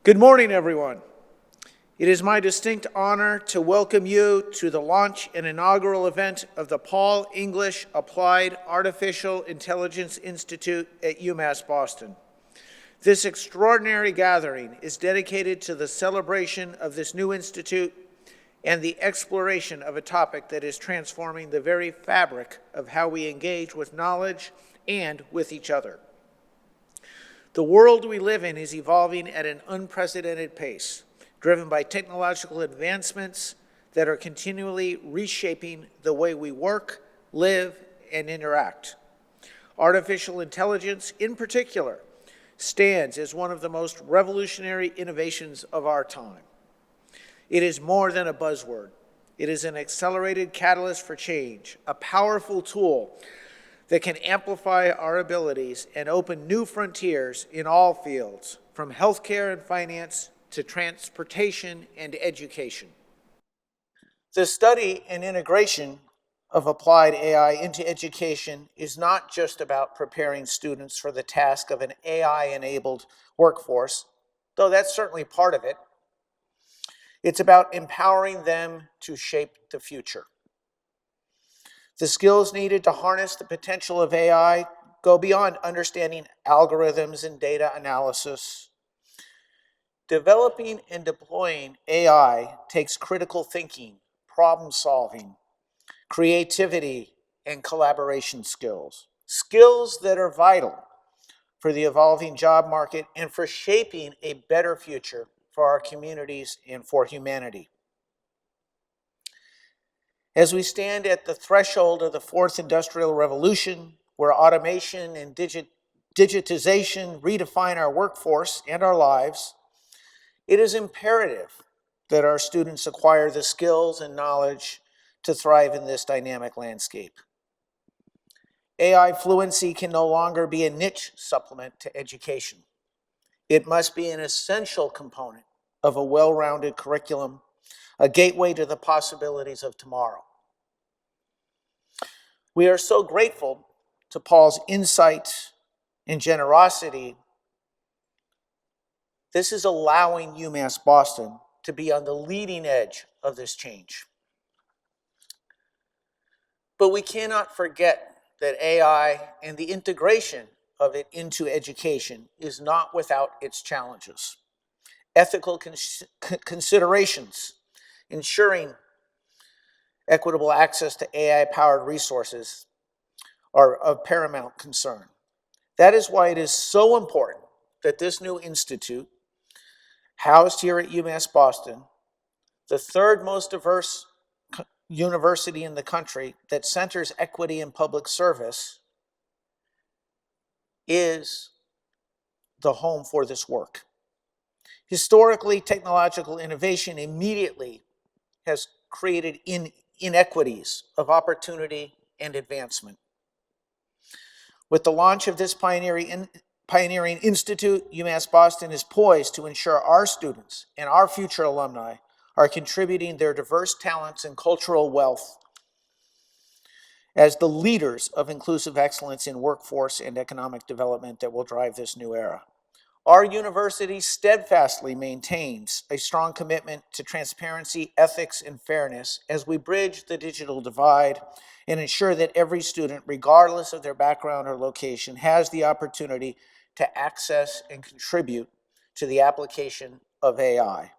Good morning, everyone. It is my distinct honor to welcome you to the launch and inaugural event of the Paul English Applied Artificial Intelligence Institute at UMass Boston. This extraordinary gathering is dedicated to the celebration of this new institute and the exploration of a topic that is transforming the very fabric of how we engage with knowledge and with each other. The world we live in is evolving at an unprecedented pace, driven by technological advancements that are continually reshaping the way we work, live, and interact. Artificial intelligence, in particular, stands as one of the most revolutionary innovations of our time. It is more than a buzzword. It is an accelerated catalyst for change, a powerful tool that can amplify our abilities and open new frontiers in all fields, from healthcare and finance to transportation and education. The study and integration of applied AI into education is not just about preparing students for the task of an AI-enabled workforce, though that's certainly part of it. It's about empowering them to shape the future. The skills needed to harness the potential of AI go beyond understanding algorithms and data analysis. Developing and deploying AI takes critical thinking, problem solving, creativity, and collaboration skills. Skills that are vital for the evolving job market and for shaping a better future for our communities and for humanity. As we stand at the threshold of the fourth industrial revolution, where automation and digitization redefine our workforce and our lives, it is imperative that our students acquire the skills and knowledge to thrive in this dynamic landscape. AI fluency can no longer be a niche supplement to education. It must be an essential component of a well-rounded curriculum, a gateway to the possibilities of tomorrow. We are so grateful to Paul's insight and generosity. This is allowing UMass Boston to be on the leading edge of this change. But we cannot forget that AI and the integration of it into education is not without its challenges. Ethical considerations, ensuring equitable access to AI-powered resources are of paramount concern. That is why it is so important that this new institute, housed here at UMass Boston, the third most diverse university in the country that centers equity in public service, is the home for this work. Historically, technological innovation immediately has created inequities of opportunity and advancement. With the launch of this pioneering institute, UMass Boston is poised to ensure our students and our future alumni are contributing their diverse talents and cultural wealth as the leaders of inclusive excellence in workforce and economic development that will drive this new era. Our university steadfastly maintains a strong commitment to transparency, ethics, and fairness as we bridge the digital divide and ensure that every student, regardless of their background or location, has the opportunity to access and contribute to the application of AI.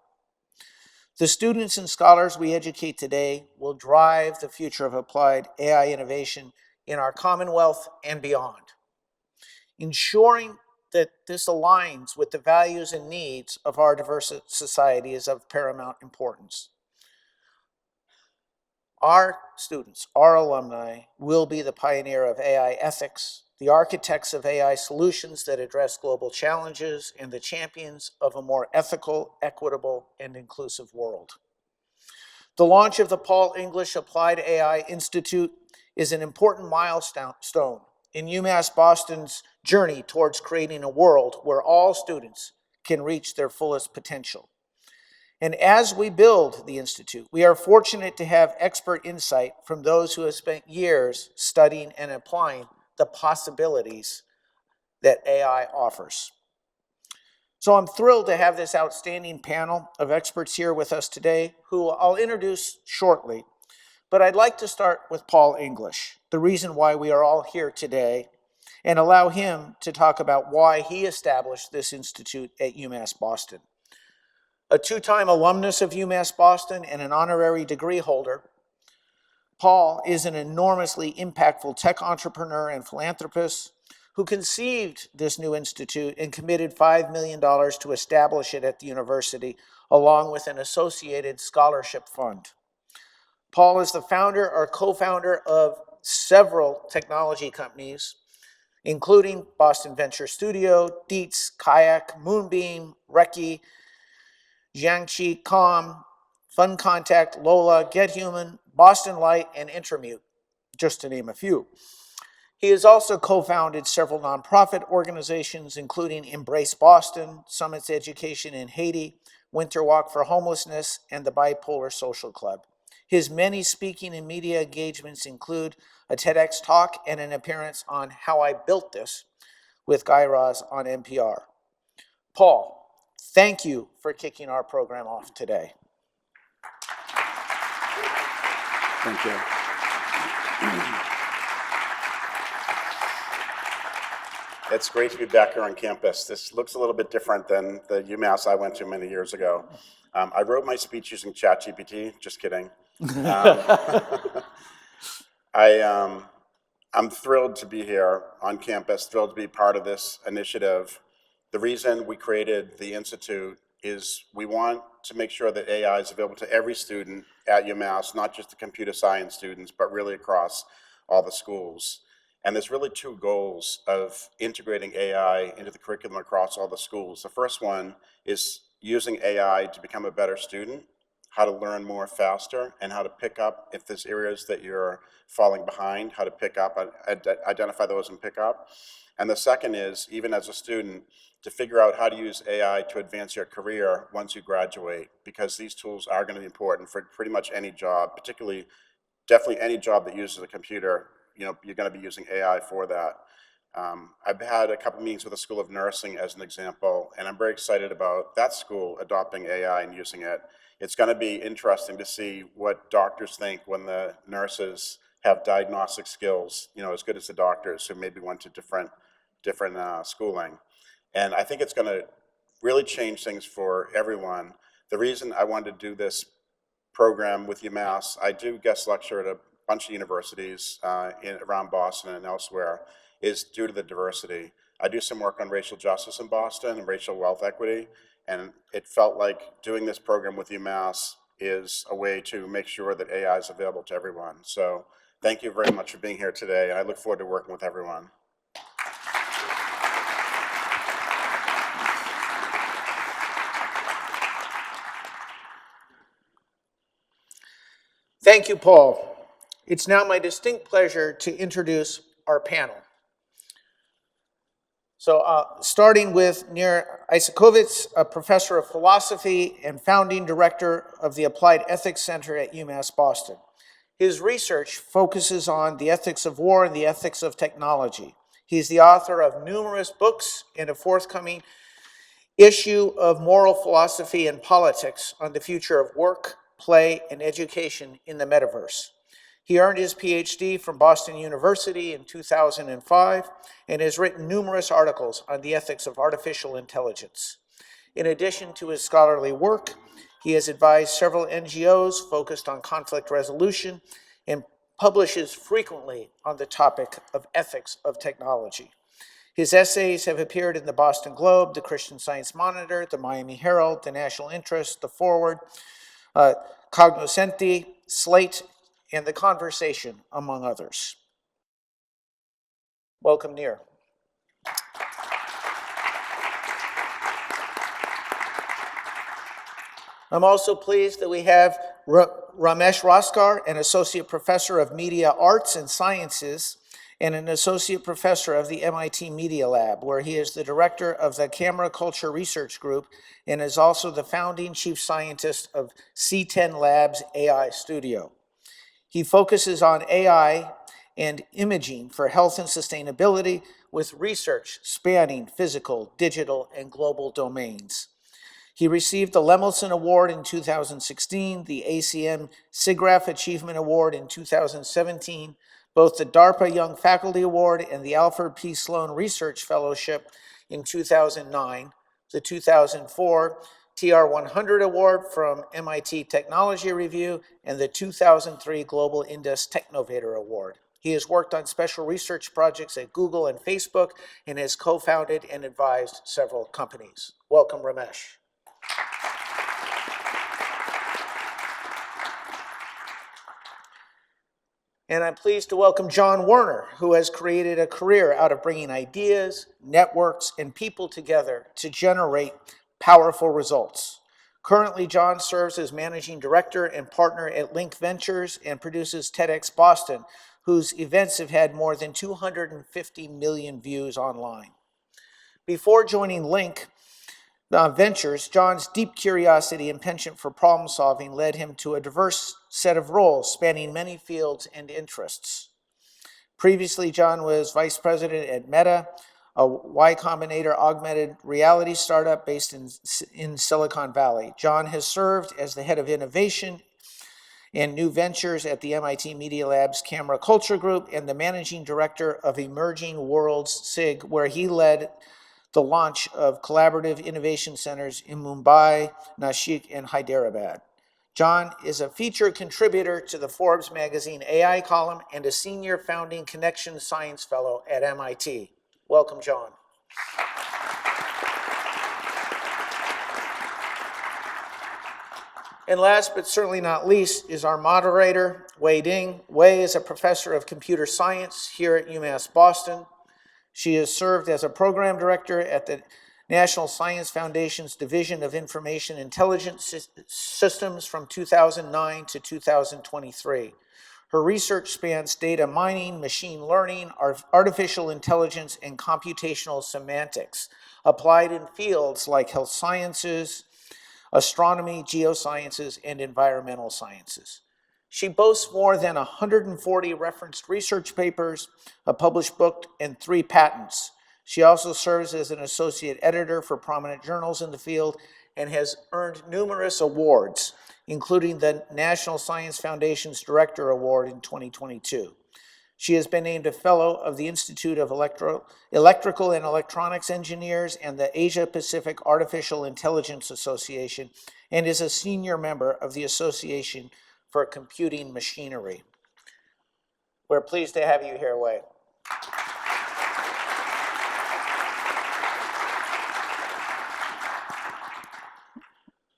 The students and scholars we educate today will drive the future of applied AI innovation in our Commonwealth and beyond. Ensuring that this aligns with the values and needs of our diverse society is of paramount importance. Our students, our alumni, will be the pioneer of AI ethics, the architects of AI solutions that address global challenges, and the champions of a more ethical, equitable, and inclusive world. The launch of the Paul English Applied AI Institute is an important milestone in UMass Boston's journey towards creating a world where all students can reach their fullest potential. And as we build the Institute, we are fortunate to have expert insight from those who have spent years studying and applying the possibilities that AI offers. So I'm thrilled to have this outstanding panel of experts here with us today, who I'll introduce shortly. But I'd like to start with Paul English, the reason why we are all here today, and allow him to talk about why he established this institute at UMass Boston. A two-time alumnus of UMass Boston and an honorary degree holder, Paul is an enormously impactful tech entrepreneur and philanthropist who conceived this new institute and committed $5 million to establish it at the university, along with an associated scholarship fund. Paul is the founder or co-founder of several technology companies, including Boston Venture Studio, Dietz, Kayak, Moonbeam, Recce, Jiangxi, Com, Fun Contact, Lola, GetHuman, Boston Light, and Intermute, just to name a few. He has also co-founded several nonprofit organizations, including Embrace Boston, Summits Education in Haiti, Winter Walk for Homelessness, and the Bipolar Social Club. His many speaking and media engagements include a TEDx talk and an appearance on How I Built This with Guy Raz on NPR. Paul, thank you for kicking our program off today. Thank you. It's great to be back here on campus. This looks a little bit different than the UMass I went to many years ago. I wrote my speech using ChatGPT, just kidding. I'm thrilled to be here on campus, thrilled to be part of this initiative. The reason we created the Institute is we want to make sure that AI is available to every student at UMass, not just the computer science students, but really across all the schools. And there's really two goals of integrating AI into the curriculum across all the schools. The first one is using AI to become a better student, how to learn more faster, and how to pick up if there's areas that you're falling behind, how to pick up, identify those and pick up. And the second is, even as a student, to figure out how to use AI to advance your career once you graduate, because these tools are going to be important for pretty much any job, particularly, definitely any job that uses a computer. You're going to be using AI for that. I've had a couple meetings with the School of Nursing as an example, and I'm very excited about that school adopting AI and using it. It's going to be interesting to see what doctors think when the nurses have diagnostic skills, as good as the doctors who maybe went to different schooling. And I think it's going to really change things for everyone. The reason I wanted to do this program with UMass, I do guest lecture at a bunch of universities around Boston and elsewhere, is due to the diversity. I do some work on racial justice in Boston and racial wealth equity, and it felt like doing this program with UMass is a way to make sure that AI is available to everyone. So thank you very much for being here today, and I look forward to working with everyone. Thank you, Paul. It's now my distinct pleasure to introduce our panel. So starting with Nir Isakovitz, a professor of philosophy and founding director of the Applied Ethics Center at UMass Boston. His research focuses on the ethics of war and the ethics of technology. He's the author of numerous books and a forthcoming issue of Moral Philosophy and Politics on the future of work, play, and education in the metaverse. He earned his PhD from Boston University in 2005 and has written numerous articles on the ethics of artificial intelligence. In addition to his scholarly work, he has advised several NGOs focused on conflict resolution and publishes frequently on the topic of ethics of technology. His essays have appeared in the Boston Globe, the Christian Science Monitor, the Miami Herald, the National Interest, the Forward, Cognoscenti, Slate, and The Conversation, among others. Welcome, Nir. I'm also pleased that we have Ramesh Raskar, an associate professor of media arts and sciences and an associate professor of the MIT Media Lab, where he is the director of the Camera Culture Research Group and is also the founding chief scientist of C10 Labs AI Studio. He focuses on AI and imaging for health and sustainability, with research spanning physical, digital, and global domains. He received the Lemelson Award in 2016, the ACM SIGGRAPH Achievement Award in 2017, both the DARPA Young Faculty Award and the Alfred P. Sloan Research Fellowship in 2009, the 2004 TR100 Award from MIT Technology Review, and the 2003 Global Indus Technovator Award. He has worked on special research projects at Google and Facebook and has co-founded and advised several companies. Welcome, Ramesh. And I'm pleased to welcome John Werner, who has created a career out of bringing ideas, networks, and people together to generate powerful results. Currently, John serves as managing director and partner at Link Ventures and produces TEDx Boston, whose events have had more than 250 million views online. Before joining Link Ventures, John's deep curiosity and penchant for problem solving led him to a diverse set of roles spanning many fields and interests. Previously, John was vice president at Meta, a Y Combinator augmented reality startup based in Silicon Valley. John has served as the head of innovation and new ventures at the MIT Media Lab's Camera Culture Group and the managing director of Emerging Worlds SIG, where he led the launch of collaborative innovation centers in Mumbai, Nashik, and Hyderabad. John is a featured contributor to the Forbes magazine AI column and a senior founding Connection Science Fellow at MIT. Welcome, John. And last but certainly not least is our moderator, Wei Ding. Wei is a professor of computer science here at UMass Boston. She has served as a program director at the National Science Foundation's Division of Information Intelligence Systems from 2009 to 2023. Her research spans data mining, machine learning, artificial intelligence, and computational semantics, applied in fields like health sciences, astronomy, geosciences, and environmental sciences. She boasts more than 140 referenced research papers, a published book, and 3 patents. She also serves as an associate editor for prominent journals in the field and has earned numerous awards, including the National Science Foundation's Director Award in 2022. She has been named a Fellow of the Institute of Electrical and Electronics Engineers and the Asia Pacific Artificial Intelligence Association, and is a senior member of the Association for Computing Machinery. We're pleased to have you here, Wei.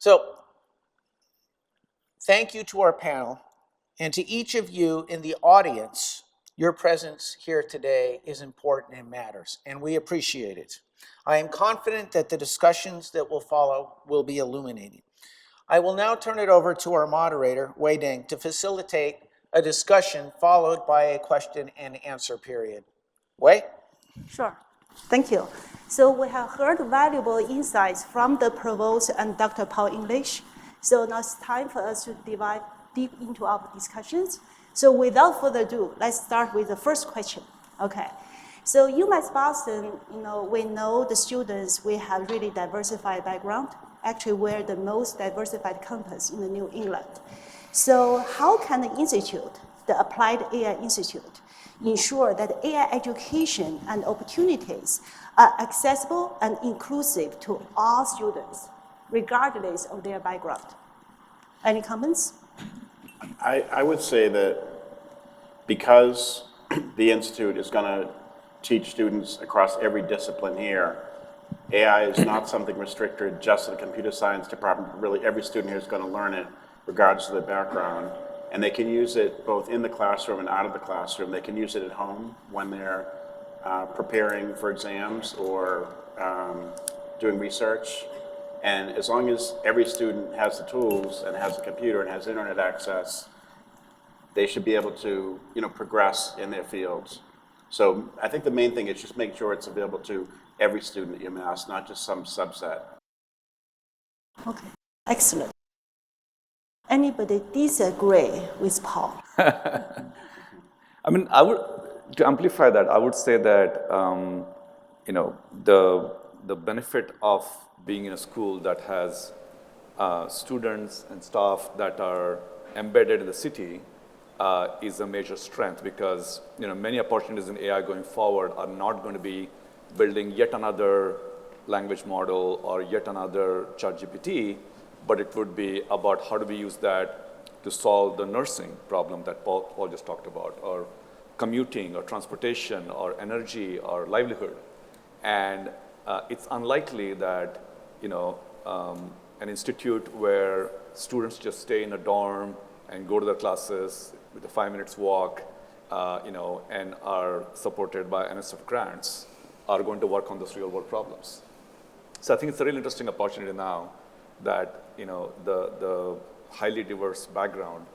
So, thank you to our panel, and to each of you in the audience. Your presence here today is important and matters, and we appreciate it. I am confident that the discussions that will follow will be illuminating. I will now turn it over to our moderator, Wei Ding, to facilitate a discussion followed by a question and answer period. Wei? Sure. Thank you. So we have heard valuable insights from the Provost and Dr. Paul English. So now it's time for us to dive deep into our discussions. So without further ado, let's start with the first question. Okay. So UMass Boston, we know the students, we have really diversified background. Actually, we're the most diversified campus in the New England. So how can the institute, the Applied AI Institute, ensure that AI education and opportunities are accessible and inclusive to all students, regardless of their background? Any comments? I would say that because the Institute is going to teach students across every discipline here, AI is not something restricted just to the computer science department. Really, every student here is going to learn it, regardless of their background. And they can use it both in the classroom and out of the classroom. They can use it at home when they're preparing for exams or doing research. And as long as every student has the tools and has a computer and has internet access, they should be able to, progress in their fields. So I think the main thing is just make sure it's available to every student at UMass, not just some subset. Okay, excellent. Anybody disagree with Paul? I mean, to amplify that, I would say that, you know, the benefit of being in a school that has students and staff that are embedded in the city is a major strength, because, you know, many opportunities in AI going forward are not going to be building yet another language model or yet another ChatGPT, but it would be about how do we use that to solve the nursing problem that Paul just talked about, or commuting, or transportation, or energy, or livelihood. And it's unlikely that, you know, an institute where students just stay in a dorm and go to their classes with a 5 minutes walk, you know, and are supported by NSF grants, are going to work on those real world problems. So I think it's a really interesting opportunity now that, you know, the highly diverse background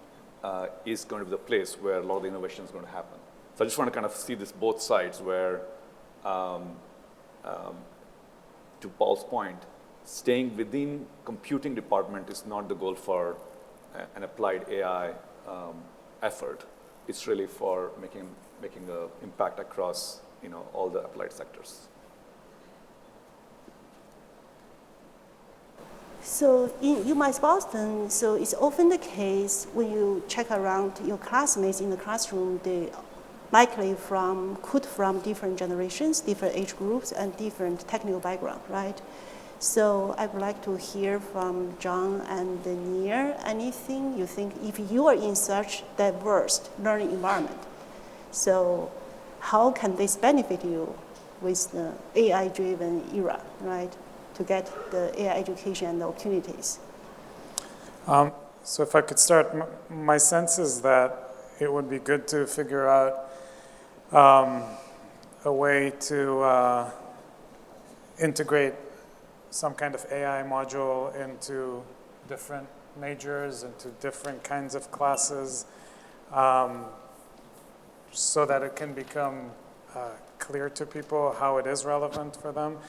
is going to be the place where a lot of the innovation is going to happen. So I just want to kind of see this both sides where, to Paul's point, staying within computing department is not the goal for an applied AI effort. It's really for making an impact across, you know, all the applied sectors. So in UMass Boston, so it's often the case when you check around your classmates in the classroom, they likely could from different generations, different age groups, and different technical background, right? So I would like to hear from John and Nir, anything you think, if you are in such diverse learning environment, so how can this benefit you with the AI-driven era, right? To get the AI education and the opportunities. So if I could start, my sense is that it would be good to figure out a way to integrate some kind of AI module into different majors, into different kinds of classes, so that it can become clear to people how it is relevant for them.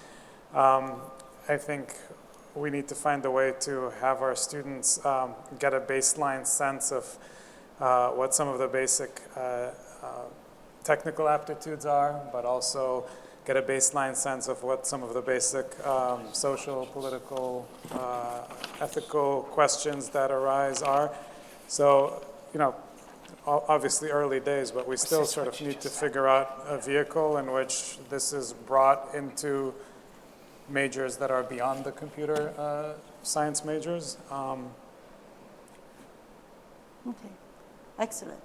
I think we need to find a way to have our students get a baseline sense of what some of the basic technical aptitudes are, but also get a baseline sense of what some of the basic social, political, ethical questions that arise are. So, you know, obviously early days, but we still sort of need to figure out a vehicle in which this is brought into majors that are beyond the computer science majors. Okay, excellent.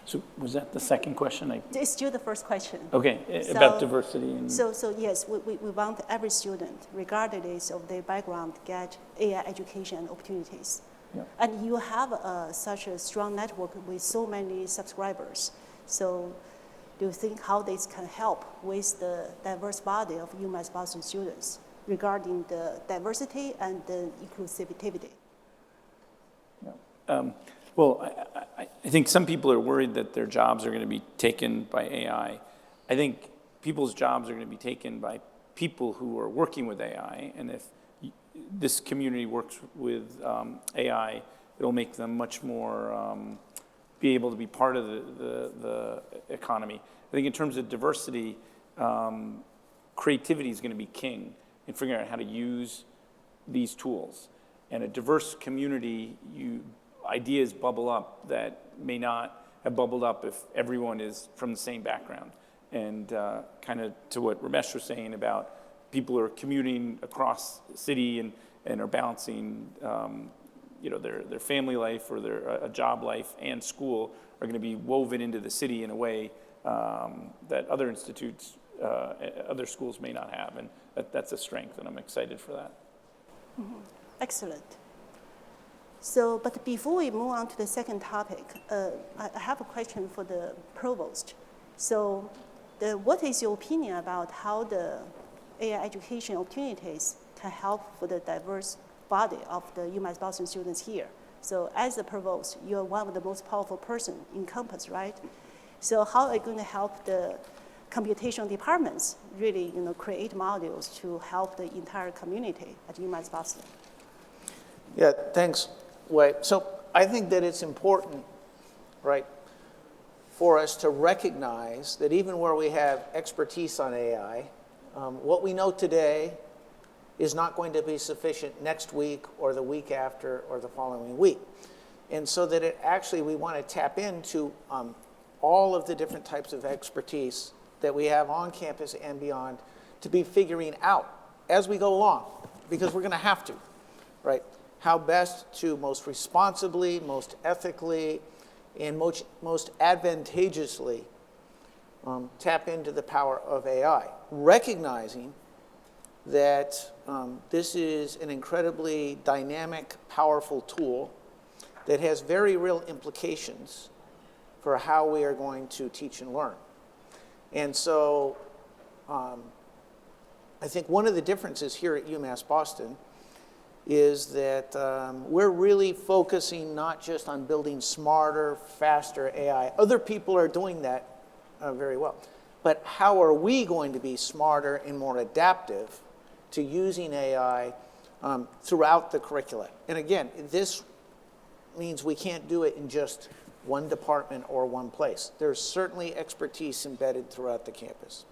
So was that the second question? It's still the first question. Okay, about diversity. And So yes, we want every student, regardless of their background, get AI education and opportunities. Yeah. And you have such a strong network with so many subscribers. So do you think how this can help with the diverse body of UMass Boston students regarding the diversity and the inclusivity? Yeah. Well, I think some people are worried that their jobs are going to be taken by AI. I think people's jobs are going to be taken by people who are working with AI. And if this community works with AI, it'll make them much more be able to be part of the economy. I think in terms of diversity, creativity is going to be king in figuring out how to use these tools. And a diverse community, ideas bubble up that may not have bubbled up if everyone is from the same background. And kind of to what Ramesh was saying about people who are commuting across the city and are balancing their family life or their job life and school are going to be woven into the city in a way that other institutes, other schools may not have. And that's a strength, and I'm excited for that. Mm-hmm. Excellent. So, but before we move on to the second topic, I have a question for the provost. So, what is your opinion about how the AI education opportunities can help for the diverse body of the UMass Boston students here? So, as the provost, you're one of the most powerful person in campus, right? So, how are you going to help the computational departments really, create modules to help the entire community at UMass Boston? Yeah, thanks, Wei. So I think that it's important, right, for us to recognize that even where we have expertise on AI, what we know today is not going to be sufficient next week or the week after or the following week. And so that it actually, we want to tap into all of the different types of expertise that we have on campus and beyond to be figuring out as we go along, because we're going to have to, right? How best to most responsibly, most ethically, and most advantageously tap into the power of AI, recognizing that this is an incredibly dynamic, powerful tool that has very real implications for how we are going to teach and learn. And so I think one of the differences here at UMass Boston is that we're really focusing not just on building smarter, faster AI. Other people are doing that very well. But how are we going to be smarter and more adaptive to using AI throughout the curricula? And again, this means we can't do it in just one department or one place. There's certainly expertise embedded throughout the campus.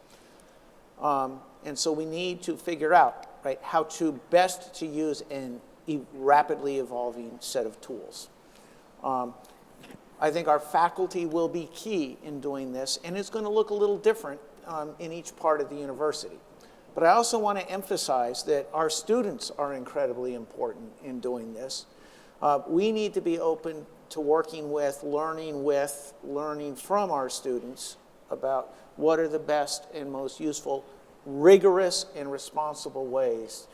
And so we need to figure out, right, how to best to use a rapidly evolving set of tools. I think our faculty will be key in doing this, and it's going to look a little different in each part of the university. But I also want to emphasize that our students are incredibly important in doing this. We need to be open to working with, learning from our students about what are the best and most useful, rigorous and responsible ways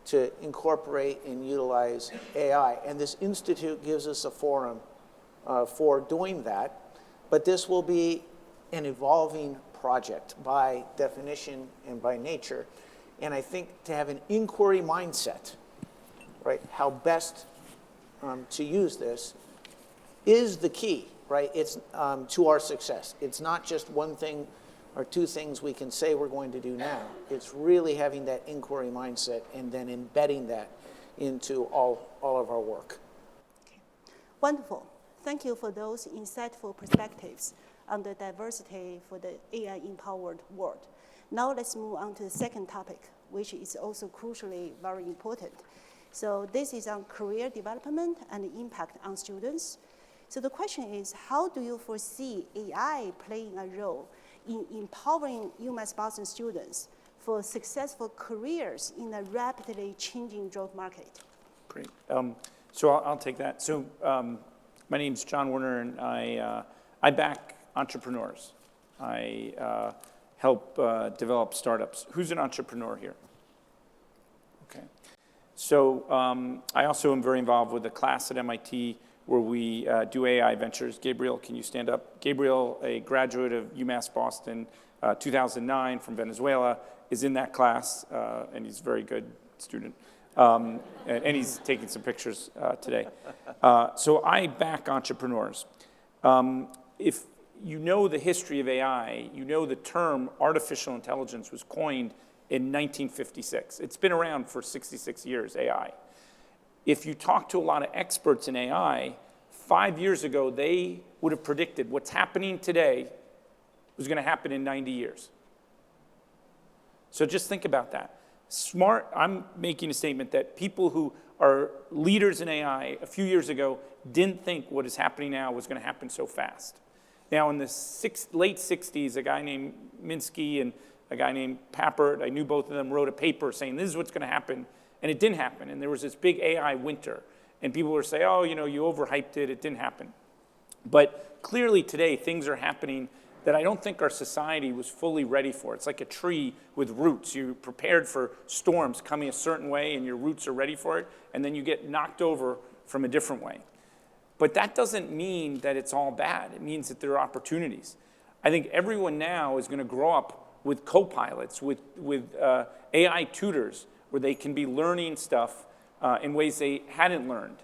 to incorporate and utilize AI. And this institute gives us a forum for doing that. But this will be an evolving project by definition and by nature. And I think to have an inquiry mindset, right, how best to use this is the key, right? It's to our success. It's not just one thing or two things we can say we're going to do now. It's really having that inquiry mindset and then embedding that into all of our work. Wonderful. Thank you for those insightful perspectives on the diversity for the AI-empowered world. Now let's move on to the second topic, which is also crucially very important. So this is on career development and the impact on students. So the question is, how do you foresee AI playing a role in empowering UMass Boston students for successful careers in a rapidly changing job market? Great. So I'll take that. So my name's John Werner, and I back entrepreneurs. I help develop startups. Who's an entrepreneur here? Okay. So I also am very involved with a class at MIT where we do AI ventures. Gabriel, can you stand up? Gabriel, a graduate of UMass Boston, 2009 from Venezuela, is in that class, and he's a very good student. And he's taking some pictures today. So I back entrepreneurs. If you know the history of AI, you know the term artificial intelligence was coined in 1956. It's been around for 66 years, AI. If you talk to a lot of experts in AI, 5 years ago, they would have predicted what's happening today was going to happen in 90 years. So just think about that. I'm making a statement that people who are leaders in AI a few years ago didn't think what is happening now was going to happen so fast. Now, in the late 60s, a guy named Minsky and a guy named Papert, I knew both of them, wrote a paper saying this is what's going to happen, and it didn't happen. And there was this big AI winter, and people were saying, oh, you overhyped it, it didn't happen. But clearly today, things are happening that I don't think our society was fully ready for. It's like a tree with roots. You're prepared for storms coming a certain way, and your roots are ready for it, and then you get knocked over from a different way. But that doesn't mean that it's all bad. It means that there are opportunities. I think everyone now is going to grow up with co-pilots, with AI tutors, where they can be learning stuff in ways they hadn't learned.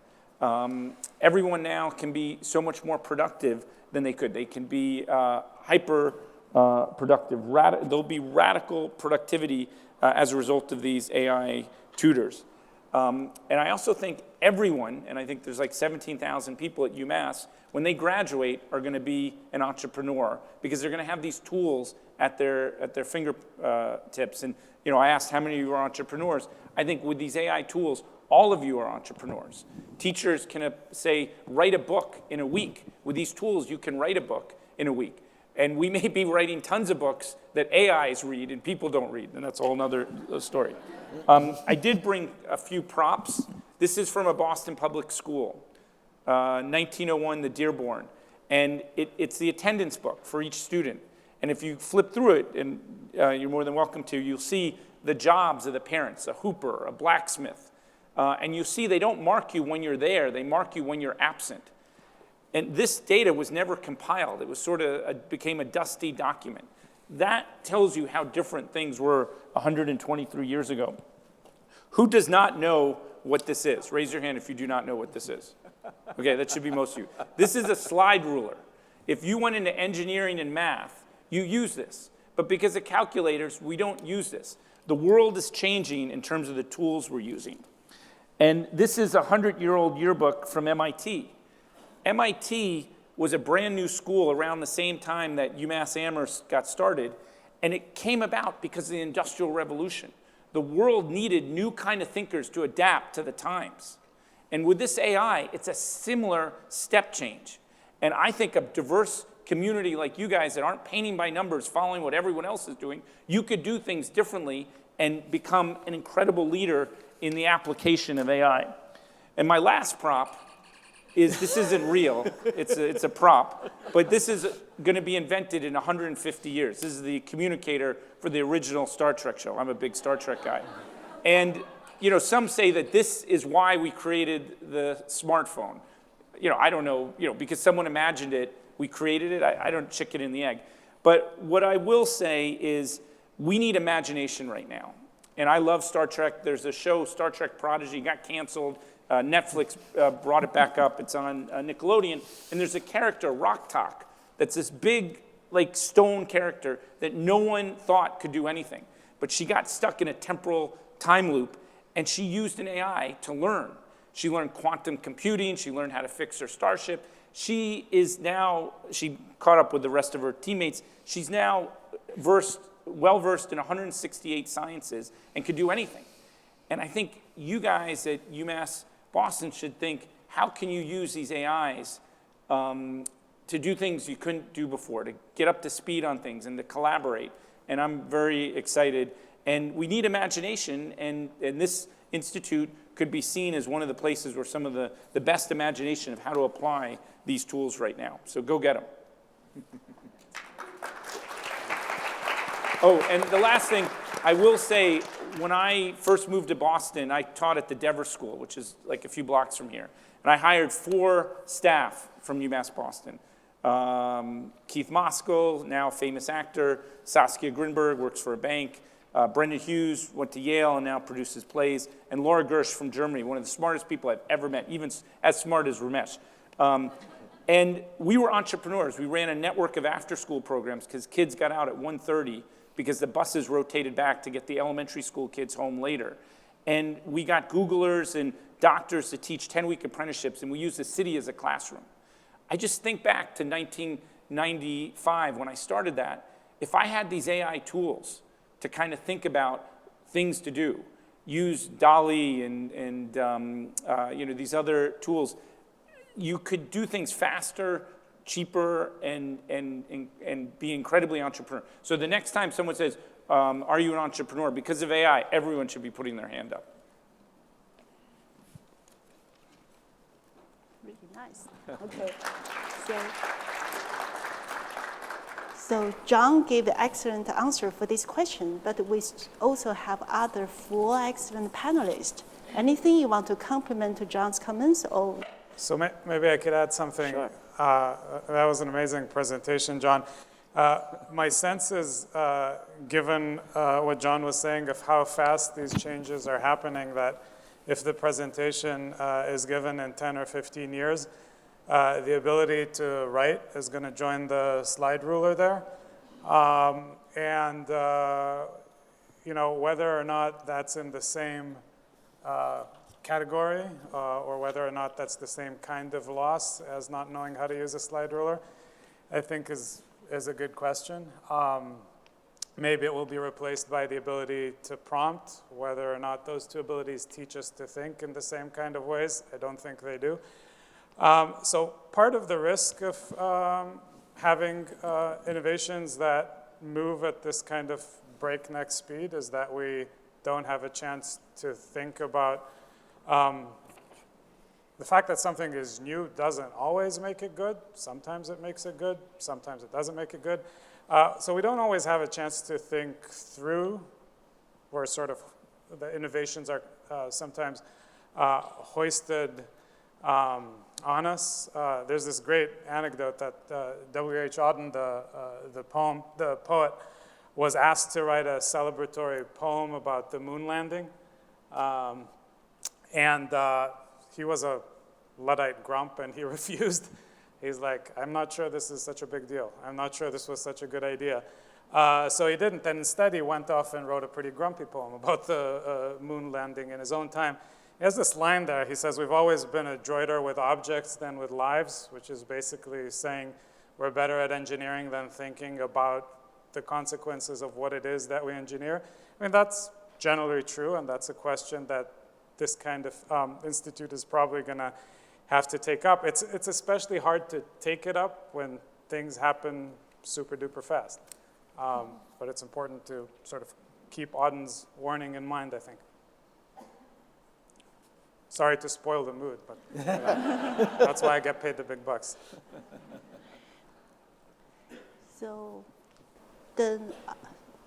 Everyone now can be so much more productive than they could. They can be hyper productive. There'll be radical productivity as a result of these AI tutors. And I also think everyone, and I think there's like 17,000 people at UMass, when they graduate are going to be an entrepreneur because they're going to have these tools at their fingertips. And I asked how many of you are entrepreneurs. I think with these AI tools, all of you are entrepreneurs. Teachers can say, write a book in a week. With these tools, you can write a book in a week. And we may be writing tons of books that AIs read and people don't read, and that's a whole other story. I did bring a few props. This is from a Boston public school, 1901, the Dearborn. And it's the attendance book for each student. And if you flip through it, and you're more than welcome to, you'll see the jobs of the parents, a hooper, a blacksmith. And you see they don't mark you when you're there, they mark you when you're absent. And this data was never compiled. It was became a dusty document. That tells you how different things were 123 years ago. Who does not know what this is? Raise your hand if you do not know what this is. Okay, that should be most of you. This is a slide ruler. If you went into engineering and math, you use this. But because of calculators, we don't use this. The world is changing in terms of the tools we're using. And this is a 100-year-old yearbook from MIT. MIT was a brand new school around the same time that UMass Amherst got started, and it came about because of the Industrial Revolution. The world needed new kind of thinkers to adapt to the times. And with this AI, it's a similar step change. And I think a diverse community like you guys that aren't painting by numbers, following what everyone else is doing, you could do things differently and become an incredible leader in the application of AI. And my last prop is, this isn't real, it's a prop, but this is going to be invented in 150 years. This is the communicator for the original Star Trek show. I'm a big Star Trek guy. And some say that this is why we created the smartphone. I don't know, because someone imagined it, we created it. I don't chicken and the egg. But what I will say is we need imagination right now. And I love Star Trek. There's a show, Star Trek Prodigy, got canceled. Netflix brought it back up. It's on Nickelodeon. And there's a character, Rok-Tahk, that's this big, stone character that no one thought could do anything. But she got stuck in a temporal time loop, and she used an AI to learn. She learned quantum computing. She learned how to fix her starship. She caught up with the rest of her teammates. She's now well-versed in 168 sciences and could do anything. And I think you guys at UMass Boston should think, how can you use these AIs to do things you couldn't do before, to get up to speed on things and to collaborate? And I'm very excited. And we need imagination, and this institute could be seen as one of the places where some of the best imagination of how to apply these tools right now. So go get them. Oh, and the last thing, I will say, when I first moved to Boston, I taught at the Devers School, which is like a few blocks from here. And I hired 4 staff from UMass Boston. Keith Moskal, now a famous actor. Saskia Grinberg works for a bank. Brendan Hughes went to Yale and now produces plays. And Laura Gersh from Germany, one of the smartest people I've ever met, even as smart as Ramesh. And we were entrepreneurs. We ran a network of after-school programs because kids got out at 1:30 because the buses rotated back to get the elementary school kids home later. And we got Googlers and doctors to teach 10-week apprenticeships, and we used the city as a classroom. I just think back to 1995 when I started that. If I had these AI tools to kind of think about things to do, use DALL-E and these other tools, you could do things faster, cheaper, and be incredibly entrepreneurial. So the next time someone says, are you an entrepreneur? Because of AI, everyone should be putting their hand up. Really nice. Okay. So John gave an excellent answer for this question, but we also have other 4 excellent panelists. Anything you want to compliment to John's comments? Or? So maybe I could add something. Sure. That was an amazing presentation, John. My sense is, given what John was saying of how fast these changes are happening, that if the presentation is given in 10 or 15 years, the ability to write is going to join the slide ruler there. Whether or not that's in the same category, or whether or not that's the same kind of loss as not knowing how to use a slide ruler, I think is a good question. Maybe it will be replaced by the ability to prompt. Whether or not those two abilities teach us to think in the same kind of ways, I don't think they do. So part of the risk of having innovations that move at this kind of breakneck speed is that we don't have a chance to think about the fact that something is new doesn't always make it good. Sometimes it makes it good. Sometimes it doesn't make it good. So we don't always have a chance to think through where sort of the innovations are sometimes hoisted on us. There's this great anecdote that W.H. Auden, the poet, was asked to write a celebratory poem about the moon landing. And he was a Luddite grump, and he refused. He's like, I'm not sure this is such a big deal. I'm not sure this was such a good idea. So he didn't. And instead, he went off and wrote a pretty grumpy poem about the moon landing in his own time. He has this line there. He says, we've always been adroiter with objects than with lives, which is basically saying we're better at engineering than thinking about the consequences of what it is that we engineer. I mean, that's generally true, and that's a question that this kind of institute is probably going to have to take up. It's especially hard to take it up when things happen super duper fast. But it's important to sort of keep Auden's warning in mind, I think. Sorry to spoil the mood, but that's why I get paid the big bucks. So then,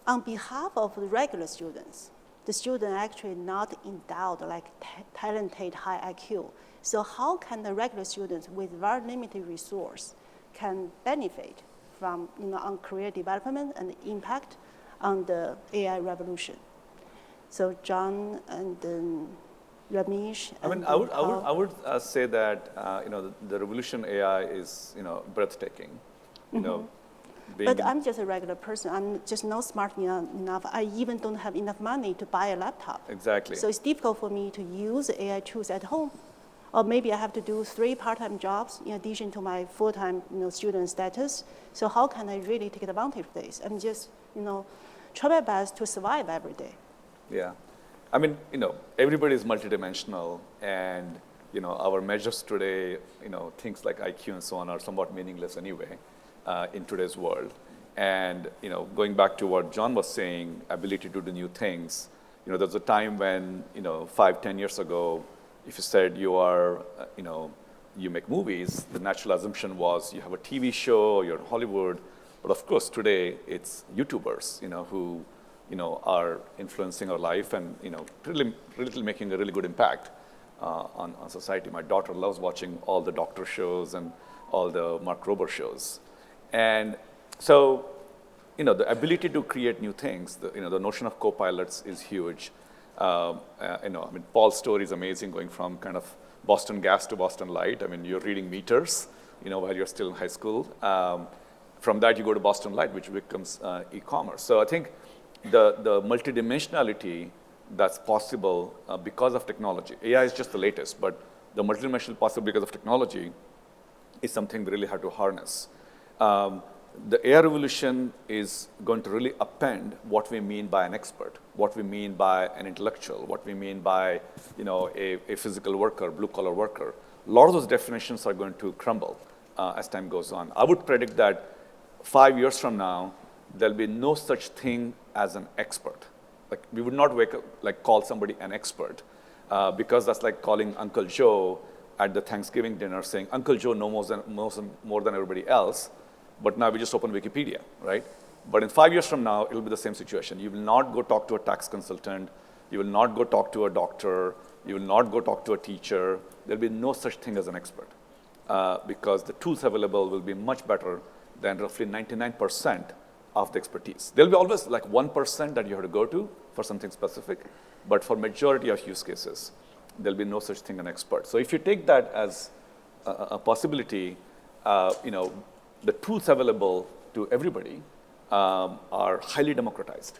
on behalf of the regular students, the student actually not endowed like talented high IQ. So how can the regular students with very limited resource can benefit from on career development and impact on the AI revolution? So John and then Ramesh. I mean, I would say that the revolution AI is breathtaking. But I'm just a regular person. I'm just not smart enough. I even don't have enough money to buy a laptop. Exactly. So it's difficult for me to use AI tools at home. Or maybe I have to do 3 part-time jobs in addition to my full-time student status. So how can I really take advantage of this? I'm just try my best to survive every day. Yeah. I mean, everybody is multidimensional, and our measures today, things like IQ and so on are somewhat meaningless anyway in today's world. And going back to what John was saying, ability to do new things. There's a time when 5-10 years ago, if you said you are, you make movies, the natural assumption was you have a TV show, you're in Hollywood. But of course, today it's YouTubers, who, are influencing our life and, really making a really good impact on society. My daughter loves watching all the doctor shows and all the Mark Rober shows. And so, the ability to create new things, the notion of co-pilots is huge. Paul's story is amazing, going from kind of Boston Gas to Boston Light. I mean, you're reading meters, while you're still in high school. From that, you go to Boston Light, which becomes e-commerce. So I think the multidimensionality that's possible because of technology. AI is just the latest, but the multidimensional possible because of technology is something we really have to harness. The AI revolution is going to really upend what we mean by an expert, what we mean by an intellectual, what we mean by a physical worker, blue-collar worker. A lot of those definitions are going to crumble as time goes on. I would predict that 5 years from now, there'll be no such thing as an expert. Like, we would not call somebody an expert because that's like calling Uncle Joe at the Thanksgiving dinner saying, Uncle Joe knows more than everybody else. But now we just open Wikipedia, right? But in 5 years from now, it'll be the same situation. You will not go talk to a tax consultant. You will not go talk to a doctor. You will not go talk to a teacher. There'll be no such thing as an expert because the tools available will be much better than roughly 99% of the expertise. There'll be always like 1% that you have to go to for something specific. But for majority of use cases, there'll be no such thing as an expert. So if you take that as a possibility, the tools available to everybody are highly democratized.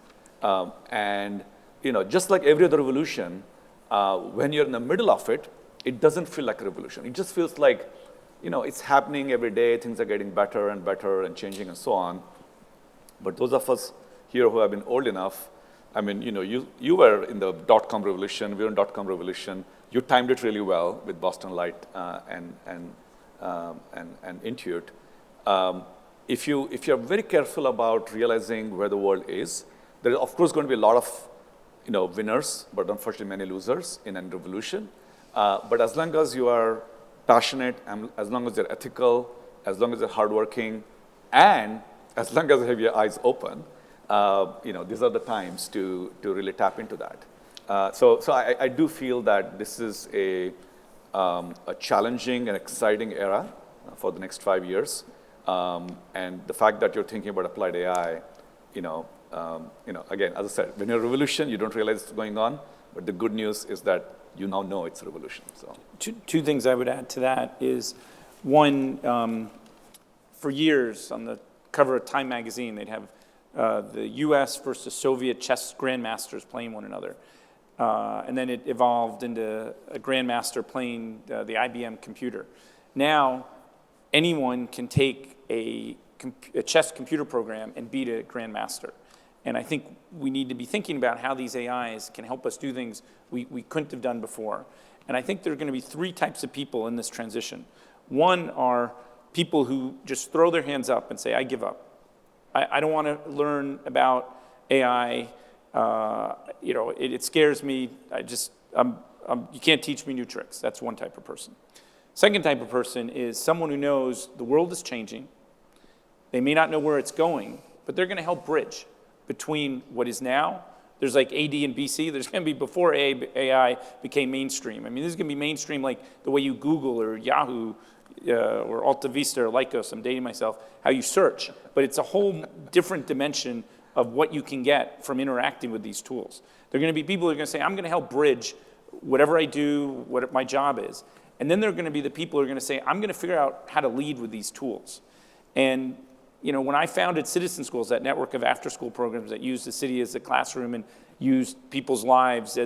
And just like every other revolution, When you're in the middle of it, it doesn't feel like a revolution. It just feels like, it's happening every day, things are getting better and changing and so on. But those of us here who have been old enough, I mean, you were in the dot-com revolution, we were in dot-com revolution. You timed it really well with Boston Light and Intuit. If you're very careful about realizing where the world is, there is of course going to be a lot of winners, but unfortunately many losers in a revolution. But as long as you are passionate, and as long as you're ethical, as long as you're hardworking, and as long as you have your eyes open, these are the times to really tap into that. So I do feel that this is a challenging and exciting era for the next 5 years. And the fact that you're thinking about applied AI, again, as I said, when you're a revolution, you don't realize it's going on. But the good news is that you now know it's a revolution. So Two things I would add to that is, one, for years on the cover of Time magazine, they'd have the U.S. versus Soviet chess grandmasters playing one another. And then it evolved into a grandmaster playing the IBM computer. Now, anyone can take a chess computer program and beat a grandmaster. And I think we need to be thinking about how these AIs can help us do things we couldn't have done before. And I think there are going to be three types of people in this transition. One are people who just throw their hands up and say, I give up. I don't want to learn about AI. It scares me. You can't teach me new tricks. That's one type of person. Second type of person is someone who knows the world is changing. They may not know where it's going, but they're going to help bridge between what is now. There's like AD and BC. There's going to be before AI became mainstream. I mean, this is going to be mainstream like the way you Google or Yahoo or Alta Vista or Lycos, I'm dating myself, how you search. But it's a whole different dimension of what you can get from interacting with these tools. There are going to be people who are going to say, I'm going to help bridge whatever I do, what my job is. And then there are going to be the people who are going to say, I'm going to figure out how to lead with these tools. And when I founded Citizen Schools, that network of after-school programs that used the city as a classroom and used people's lives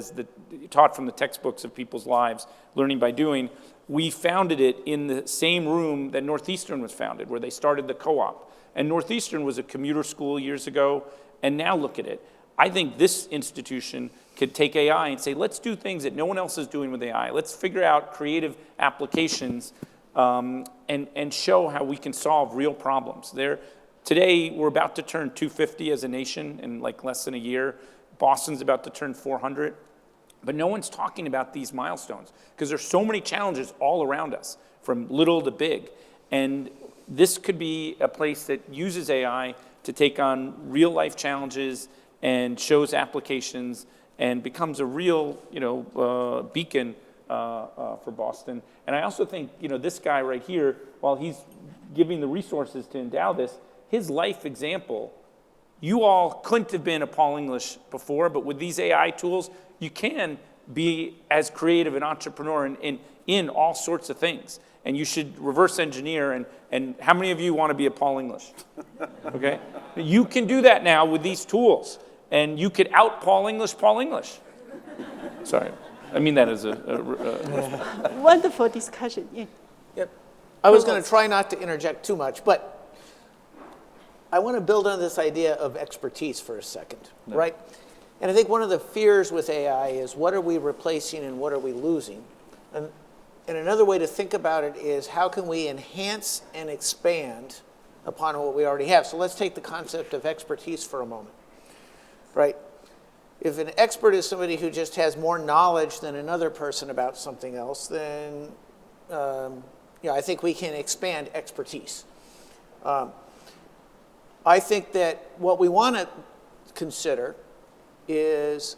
taught from the textbooks of people's lives, learning by doing, we founded it in the same room that Northeastern was founded, where they started the co-op. And Northeastern was a commuter school years ago, and now look at it. I think this institution could take AI and say, let's do things that no one else is doing with AI. Let's figure out creative applications and show how we can solve real problems. Today, we're about to turn 250 as a nation in like less than a year. Boston's about to turn 400. But no one's talking about these milestones because there's so many challenges all around us, from little to big. And this could be a place that uses AI to take on real life challenges and shows applications and becomes a real, beacon for Boston. And I also think, this guy right here, while he's giving the resources to endow this, his life example, you all couldn't have been a Paul English before, but with these AI tools, you can be as creative an entrepreneur in all sorts of things. And you should reverse engineer. And how many of you want to be a Paul English? Okay? You can do that now with these tools. And you could out Paul English. Sorry. I mean that as a Wonderful discussion. Yeah. Yep. I was going to try not to interject too much, but I want to build on this idea of expertise for a second, right? And I think one of the fears with AI is what are we replacing and what are we losing? And another way to think about it is how can we enhance and expand upon what we already have? So let's take the concept of expertise for a moment, right? If an expert is somebody who just has more knowledge than another person about something else, then I think we can expand expertise. I think that what we want to consider is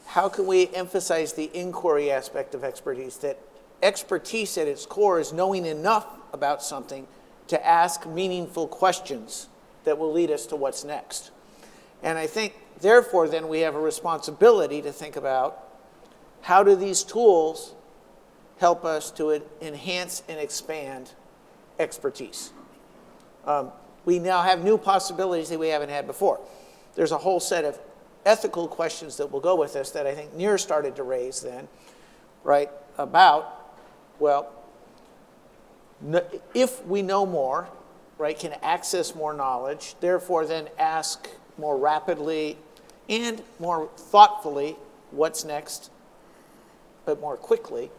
how can we emphasize the inquiry aspect of expertise, that expertise at its core is knowing enough about something to ask meaningful questions that will lead us to what's next. And I think, therefore, then we have a responsibility to think about how do these tools help us to enhance and expand expertise. We now have new possibilities that we haven't had before. There's a whole set of ethical questions that will go with this that I think Nir started to raise then, right, about, well, if we know more, right, can access more knowledge, therefore then ask more rapidly and more thoughtfully what's next, but more quickly,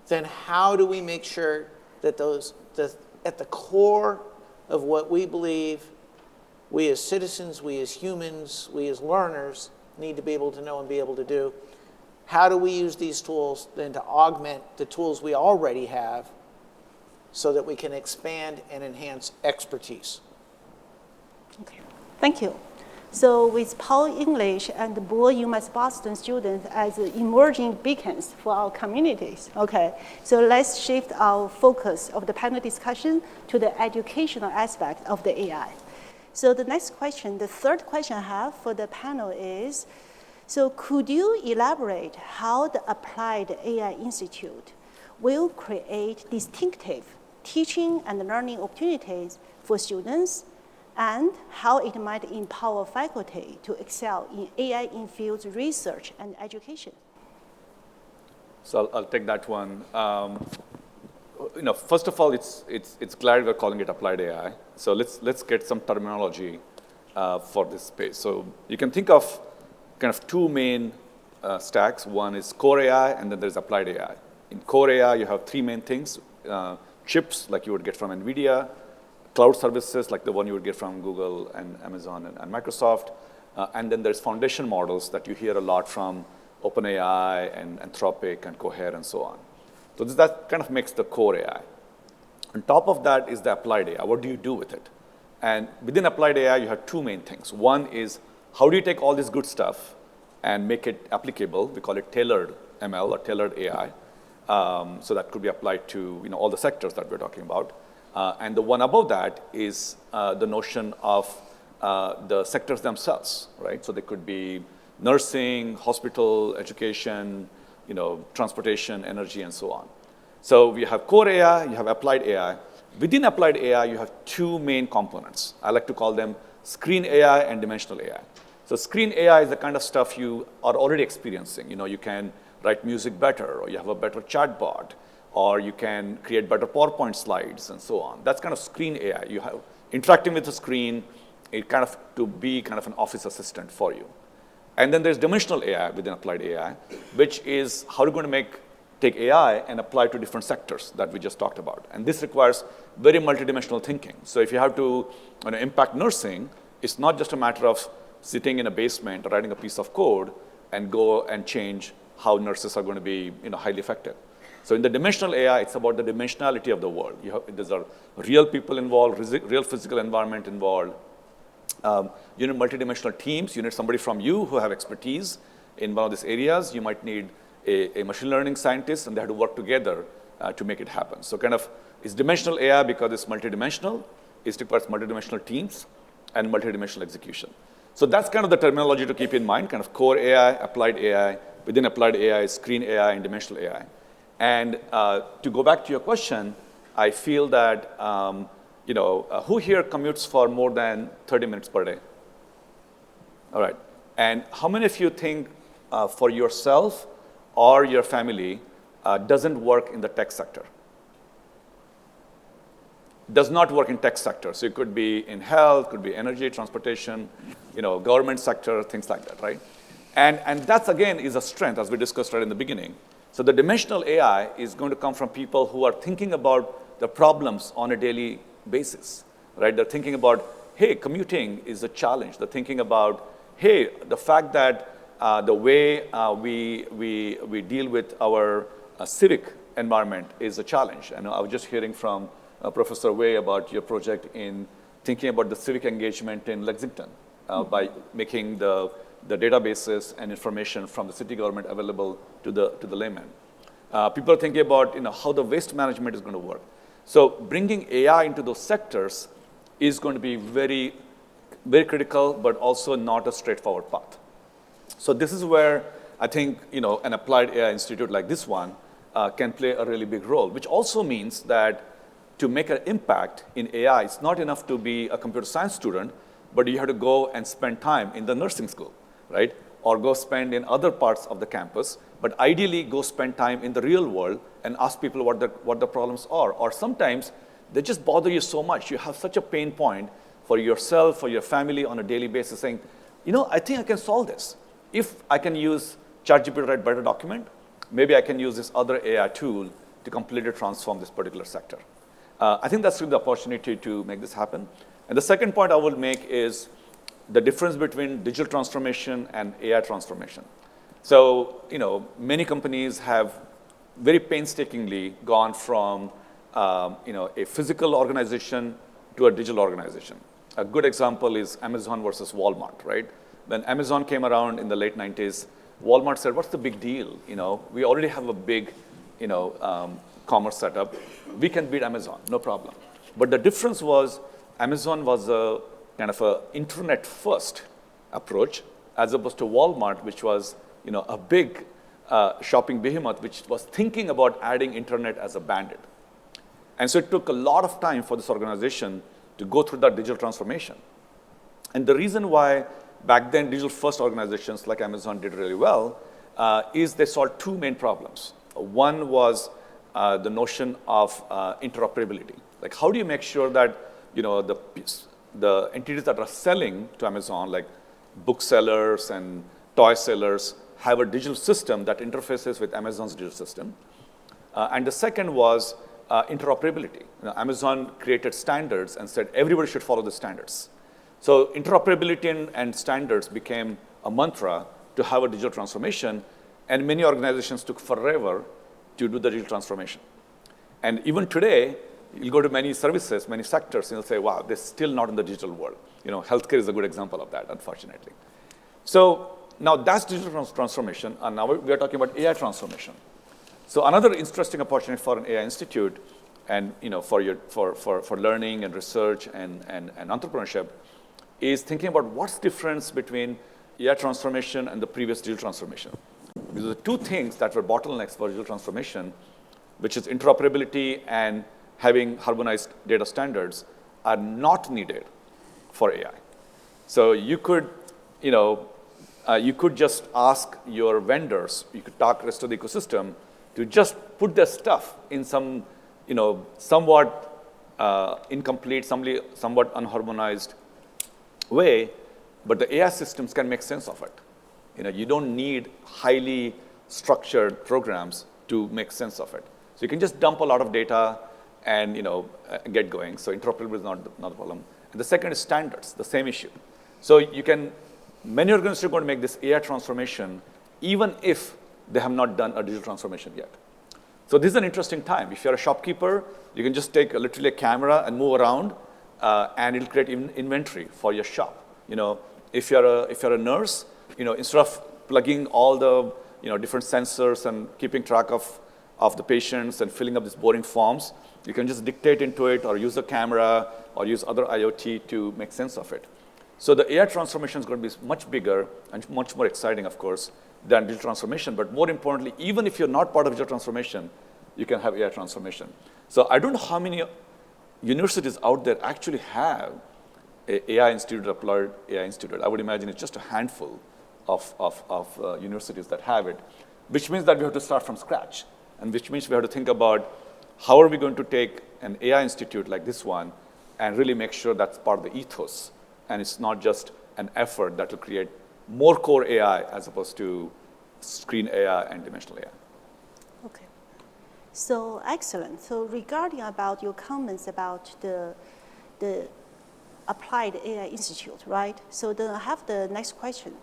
then how do we make sure that at the core of what we believe we as citizens, we as humans, we as learners need to be able to know and be able to do, how do we use these tools then to augment the tools we already have so that we can expand and enhance expertise? Okay. Thank you. So with Paul English and Bo UMass Boston students as emerging beacons for our communities, okay, so let's shift our focus of the panel discussion to the educational aspect of the AI. So the next question, the third question I have for the panel is, so could you elaborate how the Applied AI Institute will create distinctive teaching and learning opportunities for students, and how it might empower faculty to excel in AI-infused research and education? So I'll take that one. First of all, it's glad we're calling it applied AI. So let's get some terminology for this space. So you can think of kind of two main stacks. One is core AI, and then there's applied AI. In core AI, you have three main things: chips, like you would get from NVIDIA; cloud services, like the one you would get from Google and Amazon and Microsoft; and then there's foundation models that you hear a lot from OpenAI and Anthropic and Cohere and so on. So that kind of makes the core AI. On top of that is the applied AI. What do you do with it? And within applied AI, you have two main things. One is, how do you take all this good stuff and make it applicable? We call it tailored ML or tailored AI. So that could be applied to all the sectors that we're talking about. And the one above that is the notion of the sectors themselves, right? So they could be nursing, hospital, education, transportation, energy, and so on. So we have core AI, you have applied AI. Within applied AI, you have two main components. I like to call them screen AI and dimensional AI. So screen AI is the kind of stuff you are already experiencing. You can write music better, or you have a better chatbot, or you can create better PowerPoint slides, and so on. That's kind of screen AI. You have interacting with the screen, it kind of to be kind of an office assistant for you. And then there's dimensional AI within applied AI, which is how you're going to take AI and apply to different sectors that we just talked about. And this requires very multidimensional thinking. So if you have to impact nursing, it's not just a matter of sitting in a basement, writing a piece of code, and go and change how nurses are going to be highly effective. So in the dimensional AI, it's about the dimensionality of the world. There's real people involved, real physical environment involved. You need multidimensional teams. You need somebody from you who have expertise in one of these areas. You might need a machine learning scientist, and they have to work together to make it happen. So kind of it's dimensional AI because it's multidimensional. It requires multidimensional teams and multidimensional execution. So that's kind of the terminology to keep in mind, kind of core AI, applied AI. Within applied AI, screen AI, and dimensional AI. And to go back to your question, I feel that who here commutes for more than 30 minutes per day? All right. And how many of you think for yourself or your family doesn't work in the tech sector? Does not work in tech sector. So it could be in health, could be energy, transportation, government sector, things like that, right? And that's, again, is a strength, as we discussed right in the beginning. So the dimensional AI is going to come from people who are thinking about the problems on a daily basis, right? They're thinking about, hey, commuting is a challenge. They're thinking about, hey, the fact that the way we deal with our civic environment is a challenge. And I was just hearing from Professor Wei about your project in thinking about the civic engagement in Lexington by making the databases and information from the city government available to the layman. People are thinking about how the waste management is going to work. So bringing AI into those sectors is going to be very, very critical, but also not a straightforward path. So this is where I think an applied AI institute like this one can play a really big role, which also means that to make an impact in AI, it's not enough to be a computer science student, but you have to go and spend time in the nursing school, right? Or go spend in other parts of the campus, but ideally go spend time in the real world and ask people what the problems are. Or sometimes they just bother you so much. You have such a pain point for yourself, for your family on a daily basis saying, I think I can solve this. If I can use ChatGPT to write better document, maybe I can use this other AI tool to completely transform this particular sector. I think that's really the opportunity to make this happen. And the second point I will make is the difference between digital transformation and AI transformation. So, many companies have very painstakingly gone from, a physical organization to a digital organization. A good example is Amazon versus Walmart, right? When Amazon came around in the late 90s, Walmart said, what's the big deal? We already have a big, commerce setup. We can beat Amazon, no problem. But the difference was Amazon was a kind of a internet-first approach, as opposed to Walmart, which was, a big shopping behemoth, which was thinking about adding internet as a bandit. And so it took a lot of time for this organization to go through that digital transformation. And the reason why back then digital-first organizations like Amazon did really well is they solved two main problems. One was the notion of interoperability. Like, how do you make sure that the entities that are selling to Amazon, like booksellers and toy sellers, have a digital system that interfaces with Amazon's digital system? And the second was interoperability. Amazon created standards and said everybody should follow the standards. So interoperability and standards became a mantra to have a digital transformation, and many organizations took forever to do the digital transformation. And even today, you'll go to many services, many sectors, and you'll say, wow, they're still not in the digital world. Healthcare is a good example of that, unfortunately. So now that's digital transformation, and now we are talking about AI transformation. So another interesting opportunity for an AI institute and for learning and research and entrepreneurship is thinking about what's the difference between AI transformation and the previous digital transformation. Because the two things that were bottlenecks for digital transformation, which is interoperability and having harmonized data standards, are not needed for AI. So you could just ask your vendors, you could talk rest of the ecosystem to just put their stuff in some, somewhat incomplete, somewhat unharmonized way, but the AI systems can make sense of it. You don't need highly structured programs to make sense of it. So you can just dump a lot of data and get going. So interoperability is not the problem. And the second is standards, the same issue. So many organizations are going to make this AI transformation, even if they have not done a digital transformation yet. So this is an interesting time. If you're a shopkeeper, you can just take literally a camera and move around, and it'll create inventory for your shop. If you're a nurse, instead of plugging all the different sensors and keeping track of the patients and filling up these boring forms, you can just dictate into it or use a camera or use other IoT to make sense of it. So the AI transformation is going to be much bigger and much more exciting, of course, than digital transformation. But more importantly, even if you're not part of digital transformation, you can have AI transformation. So I don't know how many universities out there actually have an AI institute, applied AI institute. I would imagine it's just a handful of universities that have it, which means that we have to start from scratch, and which means we have to think about how are we going to take an AI institute like this one and really make sure that's part of the ethos, and it's not just an effort that will create more core AI as opposed to screen AI and dimensional AI. Okay. So excellent. So regarding about your comments about the Applied AI Institute, right? So then I have the next question.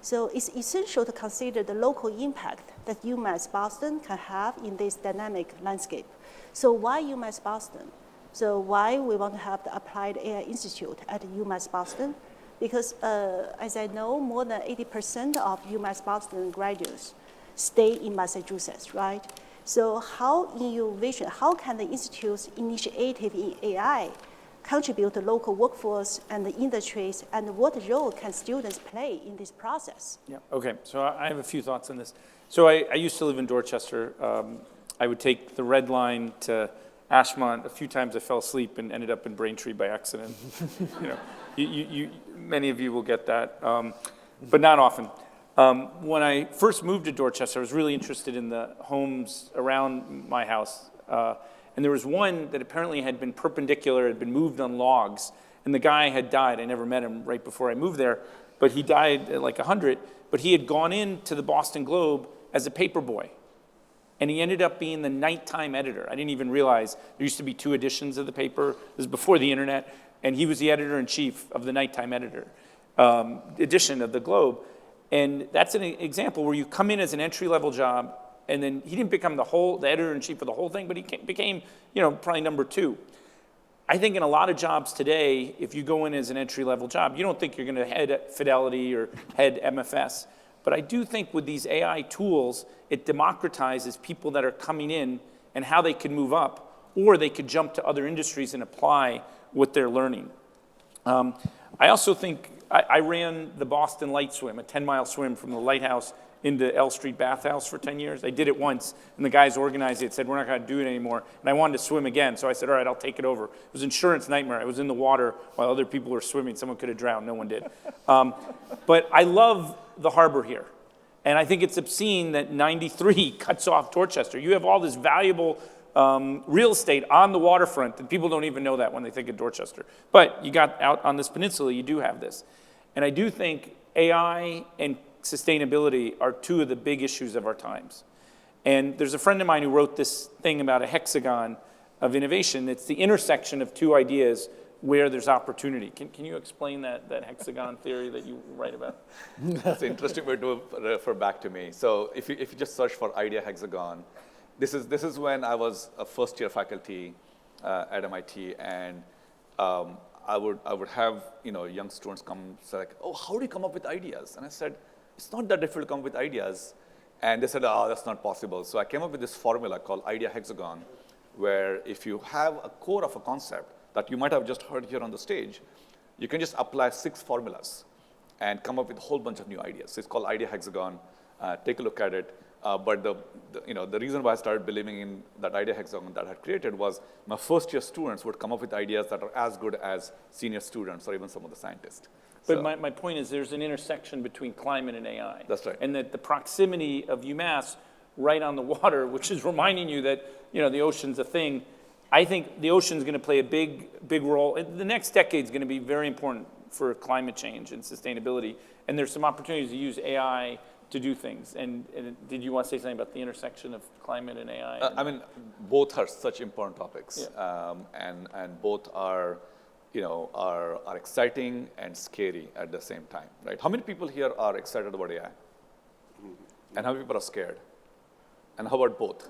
So it's essential to consider the local impact that UMass Boston can have in this dynamic landscape. So why UMass Boston? So why we want to have the Applied AI Institute at UMass Boston? Because as I know, more than 80% of UMass Boston graduates stay in Massachusetts, right? So how, in your vision, how can the Institute's initiative in AI contribute to local workforce and the industries, and what role can students play in this process? Yeah, okay, so I have a few thoughts on this. So I used to live in Dorchester. I would take the red line to Ashmont. A few times I fell asleep and ended up in Braintree by accident. Many of you will get that, but not often. When I first moved to Dorchester, I was really interested in the homes around my house. And there was one that apparently had been perpendicular, had been moved on logs, and the guy had died. I never met him right before I moved there, but he died at like 100. But he had gone into the Boston Globe as a paper boy. And he ended up being the nighttime editor. I didn't even realize there used to be 2 editions of the paper. This was before the internet. And he was the editor-in-chief of the nighttime edition of the Globe. And that's an example where you come in as an entry-level job, and then he didn't become the editor-in-chief of the whole thing, but he became, probably number 2. I think in a lot of jobs today, if you go in as an entry-level job, you don't think you're going to head Fidelity or head MFS. But I do think with these AI tools, it democratizes people that are coming in and how they can move up, or they could jump to other industries and apply what they're learning. I also think I ran the Boston Light Swim, a 10-mile swim from the lighthouse into L Street Bathhouse for 10 years. I did it once, and the guys organized it, said, we're not going to do it anymore. And I wanted to swim again, so I said, all right, I'll take it over. It was an insurance nightmare. I was in the water while other people were swimming. Someone could have drowned. No one did. But I love the harbor here. And I think it's obscene that 93 cuts off Dorchester. You have all this valuable real estate on the waterfront that people don't even know that when they think of Dorchester. But you got out on this peninsula, you do have this. And I do think AI and sustainability are 2 of the big issues of our times. And there's a friend of mine who wrote this thing about a hexagon of innovation. It's the intersection of 2 ideas where there's opportunity. Can you explain that hexagon theory that you write about? That's an interesting way to refer back to me. So if you just search for idea hexagon, this is when I was a first-year faculty at MIT, and I would have young students come say like, oh, how do you come up with ideas? And I said, it's not that difficult to come up with ideas. And they said, oh, that's not possible. So I came up with this formula called idea hexagon, where if you have a core of a concept that you might have just heard here on the stage, you can just apply 6 formulas and come up with a whole bunch of new ideas. So it's called idea hexagon. Take a look at it. But the reason why I started believing in that idea hexagon that I had created was my first-year students would come up with ideas that are as good as senior students or even some of the scientists. But So- my point is there's an intersection between climate and AI. That's right. And that the proximity of UMass right on the water, which is reminding you that, the ocean's a thing. I think the ocean's going to play a big role. The next decade is going to be very important for climate change and sustainability. And there's some opportunities to use AI to do things. And did you want to say something about the intersection of climate and AI? I mean, both are such important topics, and both are, are exciting and scary at the same time, right? How many people here are excited about AI? And how many people are scared? And how about both?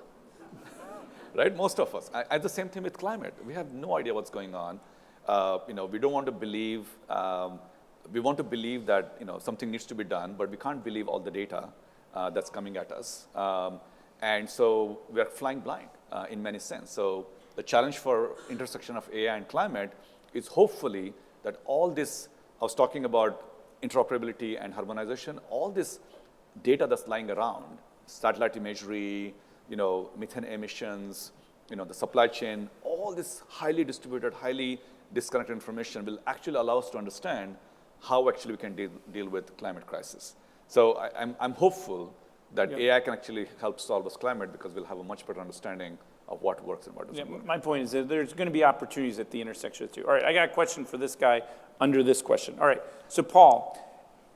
Right, most of us. At the same time with climate, we have no idea what's going on. We don't want to believe. We want to believe that something needs to be done, but we can't believe all the data that's coming at us. And so we are flying blind in many sense. So the challenge for intersection of AI and climate is hopefully that all this, I was talking about interoperability and harmonization, all this data that's lying around, satellite imagery, methane emissions, the supply chain, all this highly distributed, highly disconnected information will actually allow us to understand how actually we can deal with climate crisis. So I'm hopeful that AI can actually help solve this climate because we'll have a much better understanding of what works and what doesn't work. My point is that there's going to be opportunities at the intersection of 2. All right, I got a question for this guy under this question. All right, so Paul,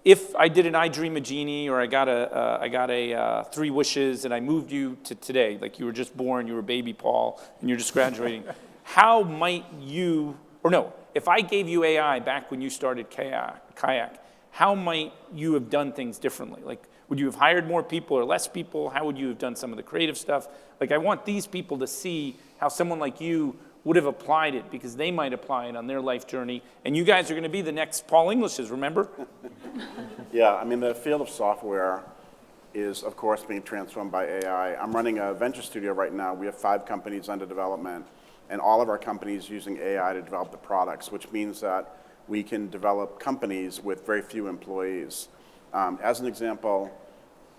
if I did an I Dream a Genie, or I got a 3 wishes, and I moved you to today, like you were just born, you were baby Paul, and you're just graduating, how might you, or no, if I gave you AI back when you started Kayak, how might you have done things differently? Like, would you have hired more people or less people? How would you have done some of the creative stuff? Like, I want these people to see how someone like you would have applied it, because they might apply it on their life journey. And you guys are going to be the next Paul Englishes, remember? Yeah, I mean, the field of software is, of course, being transformed by AI. I'm running a venture studio right now. We have 5 companies under development, and all of our companies using AI to develop the products, which means that we can develop companies with very few employees. As an example,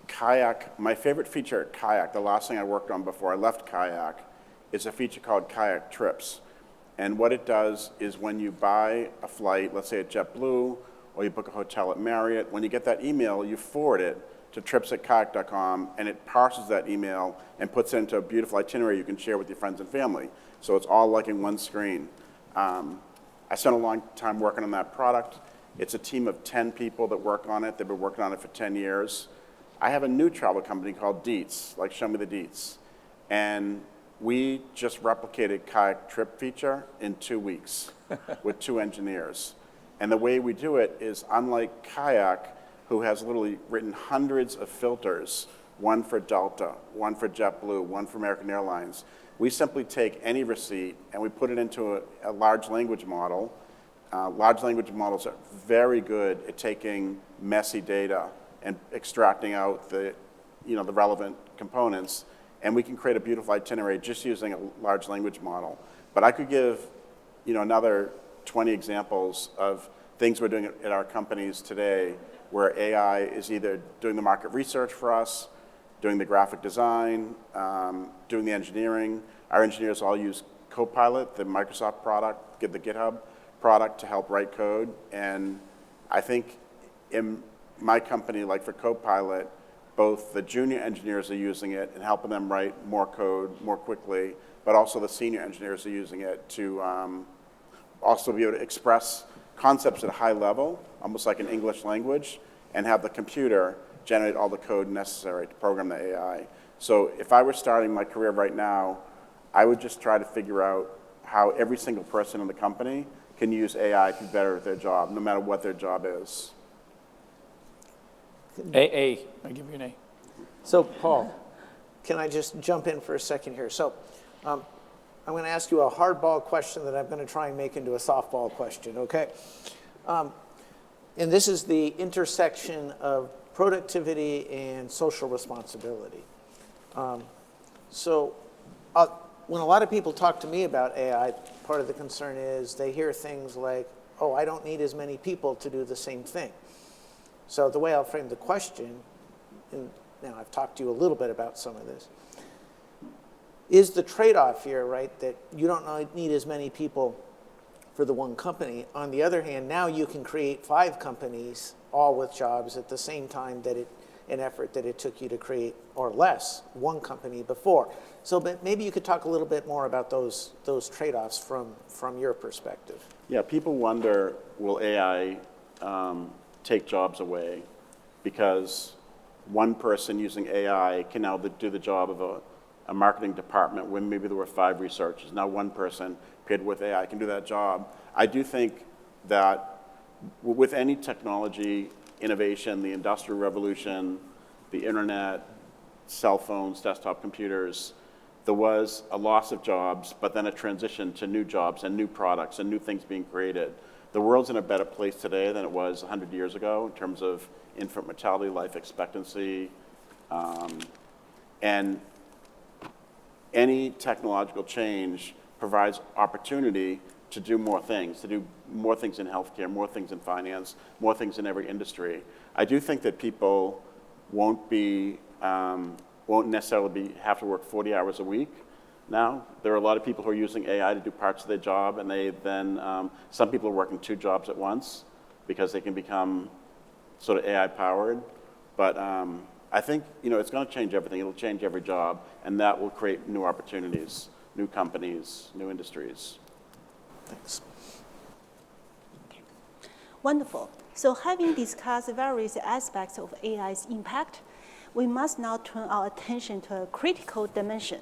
Kayak, my favorite feature at Kayak, the last thing I worked on before I left Kayak, is a feature called Kayak Trips. And what it does is when you buy a flight, let's say at JetBlue, or you book a hotel at Marriott, when you get that email, you forward it to trips@kayak.com, and it parses that email and puts it into a beautiful itinerary you can share with your friends and family. So it's all like in one screen. I spent a long time working on that product. It's a team of 10 people that work on it. They've been working on it for 10 years. I have a new travel company called Deets, like Show Me the Deets. And we just replicated Kayak Trip feature in 2 weeks with 2 engineers. And the way we do it is unlike Kayak, who has literally written hundreds of filters, one for Delta, one for JetBlue, one for American Airlines. We simply take any receipt and we put it into a large language model. Large language models are very good at taking messy data and extracting out the relevant components, and we can create a beautiful itinerary just using a large language model. But I could give another 20 examples of things we're doing at our companies today where AI is either doing the market research for us, doing the graphic design, doing the engineering. Our engineers all use Copilot, the Microsoft product, the GitHub product to help write code. And I think in my company, like for Copilot, both the junior engineers are using it and helping them write more code more quickly, but also the senior engineers are using it to also be able to express concepts at a high level, almost like an English language, and have the computer generate all the code necessary to program the AI. So if I were starting my career right now, I would just try to figure out how every single person in the company can use AI to be better at their job, no matter what their job is. A. I give you an A. So, Paul, can I just jump in for a second here? So, I'm going to ask you a hardball question that I'm going to try and make into a softball question, okay? And this is the intersection of productivity and social responsibility. When a lot of people talk to me about AI, part of the concern is they hear things like, oh, I don't need as many people to do the same thing. So the way I'll frame the question, and now I've talked to you a little bit about some of this, is the trade-off here, right, that you don't need as many people for the one company. On the other hand, now you can create 5 companies, all with jobs at the same time that an effort that it took you to create, or less, one company before. So but maybe you could talk a little bit more about those trade-offs from your perspective. Yeah, people wonder, will AI take jobs away? Because one person using AI can now do the job of a marketing department when maybe there were 5 researchers. Now one person paired with AI can do that job. I do think that with any technology innovation, the Industrial Revolution, the internet, cell phones, desktop computers, there was a loss of jobs, but then a transition to new jobs and new products and new things being created. The world's in a better place today than it was 100 years ago in terms of infant mortality, life expectancy, and any technological change provides opportunity to do more things in healthcare, more things in finance, more things in every industry. I do think that people won't necessarily have to work 40 hours a week now. There are a lot of people who are using AI to do parts of their job, and they then, some people are working 2 jobs at once because they can become sort of AI powered. But I think it's going to change everything. It'll change every job, and that will create new opportunities, new companies, new industries. Thanks. Wonderful. So having discussed various aspects of AI's impact, we must now turn our attention to a critical dimension,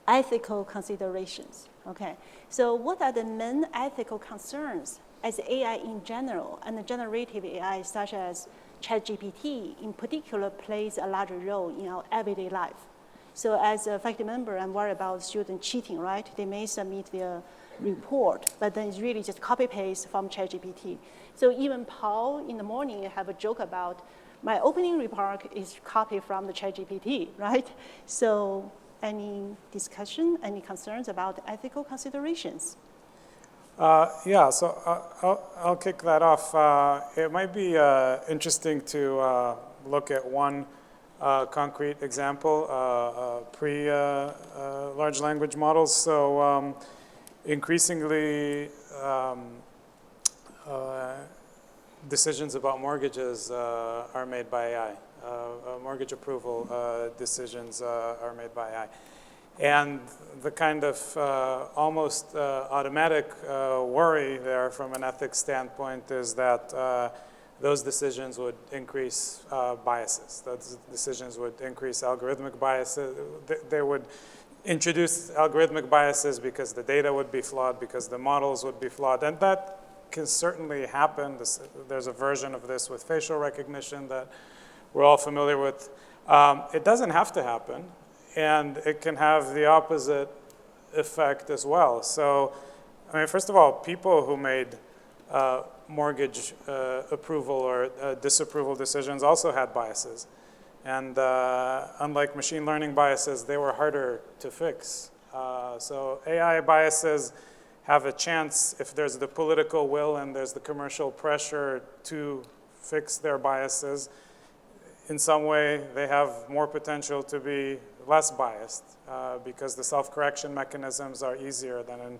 ethical considerations. Okay, so what are the main ethical concerns as AI in general and the generative AI such as ChatGPT in particular plays a larger role in our everyday life? So as a faculty member, I'm worried about student cheating, right? They may submit their report, but then it's really just copy-paste from ChatGPT. So even Paul in the morning have a joke about my opening remark is copied from the ChatGPT, right? So any discussion, any concerns about ethical considerations? Yeah, so I'll kick that off. It might be interesting to look at one concrete example, pre-large language models. So increasingly decisions about mortgages are made by AI. Mortgage approval decisions are made by AI. And the kind of almost automatic worry there from an ethics standpoint is that those decisions would increase biases. Those decisions would increase algorithmic biases. They would introduce algorithmic biases because the data would be flawed, because the models would be flawed. And that can certainly happen. There's a version of this with facial recognition that we're all familiar with. It doesn't have to happen, and it can have the opposite effect as well. So, I mean, first of all, people who made mortgage approval or disapproval decisions also had biases. And unlike machine learning biases, they were harder to fix. So AI biases have a chance, if there's the political will and there's the commercial pressure to fix their biases, in some way they have more potential to be less biased because the self-correction mechanisms are easier than in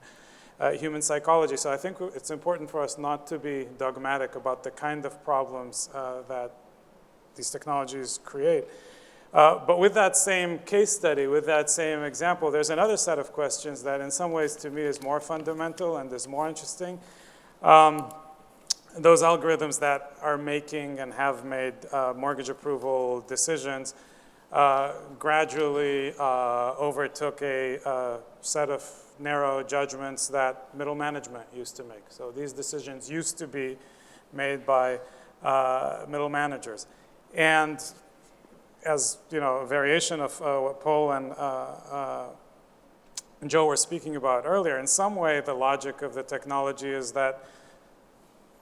human psychology. So I think it's important for us not to be dogmatic about the kind of problems that these technologies create. But with that same case study, with that same example, there's another set of questions that in some ways to me is more fundamental and is more interesting. Those algorithms that are making and have made mortgage approval decisions gradually overtook a set of narrow judgments that middle management used to make. So these decisions used to be made by middle managers. And as you know, a variation of what Paul and Joe were speaking about earlier, in some way the logic of the technology is that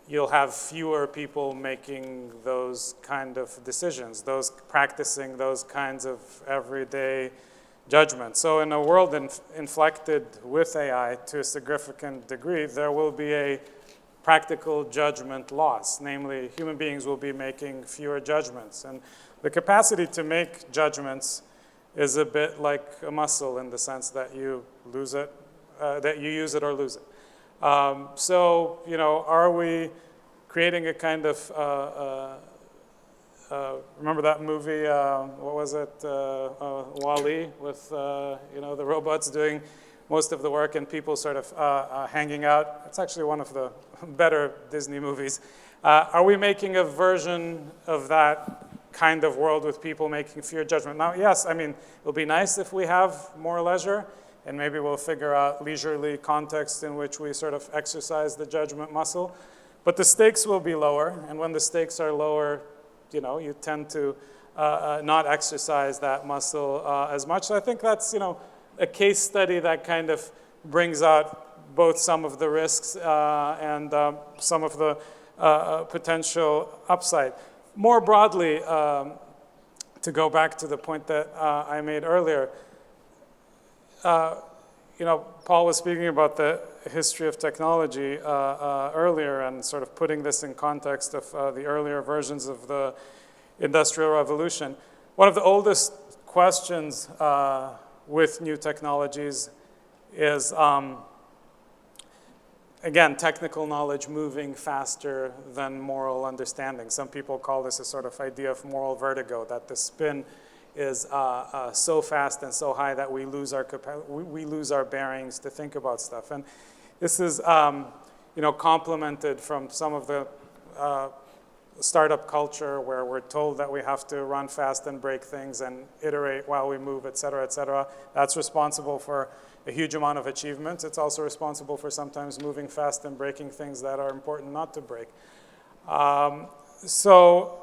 you'll have fewer people making those kind of decisions, those practicing those kinds of everyday judgments. So in a world inflected with AI to a significant degree, there will be a practical judgment loss. Namely, human beings will be making fewer judgments. And the capacity to make judgments is a bit like a muscle in the sense that you lose it, that you use it or lose it. So, you know, are we creating a kind of, remember that movie, what was it, WALL-E, with, you know, the robots doing most of the work and people sort of hanging out? It's actually one of the better Disney movies. Are we making a version of that kind of world with people making fewer judgment? Now, yes, I mean, it'll be nice if we have more leisure, and maybe we'll figure out leisurely contexts in which we sort of exercise the judgment muscle. But the stakes will be lower, and when the stakes are lower, you know, you tend to not exercise that muscle as much. So I think that's, you know, a case study that kind of brings out both some of the risks and some of the potential upside. More broadly, to go back to the point that I made earlier, you know, Paul was speaking about the history of technology earlier and sort of putting this in context of the earlier versions of the Industrial Revolution. One of the oldest questions with new technologies is, again, technical knowledge moving faster than moral understanding. Some people call this a sort of idea of moral vertigo, that the spin is so fast and so high that we lose our bearings to think about stuff. And this is, you know, complemented from some of the startup culture where we're told that we have to run fast and break things and iterate while we move, et cetera, et cetera. That's responsible for a huge amount of achievements. It's also responsible for sometimes moving fast and breaking things that are important not to break. So,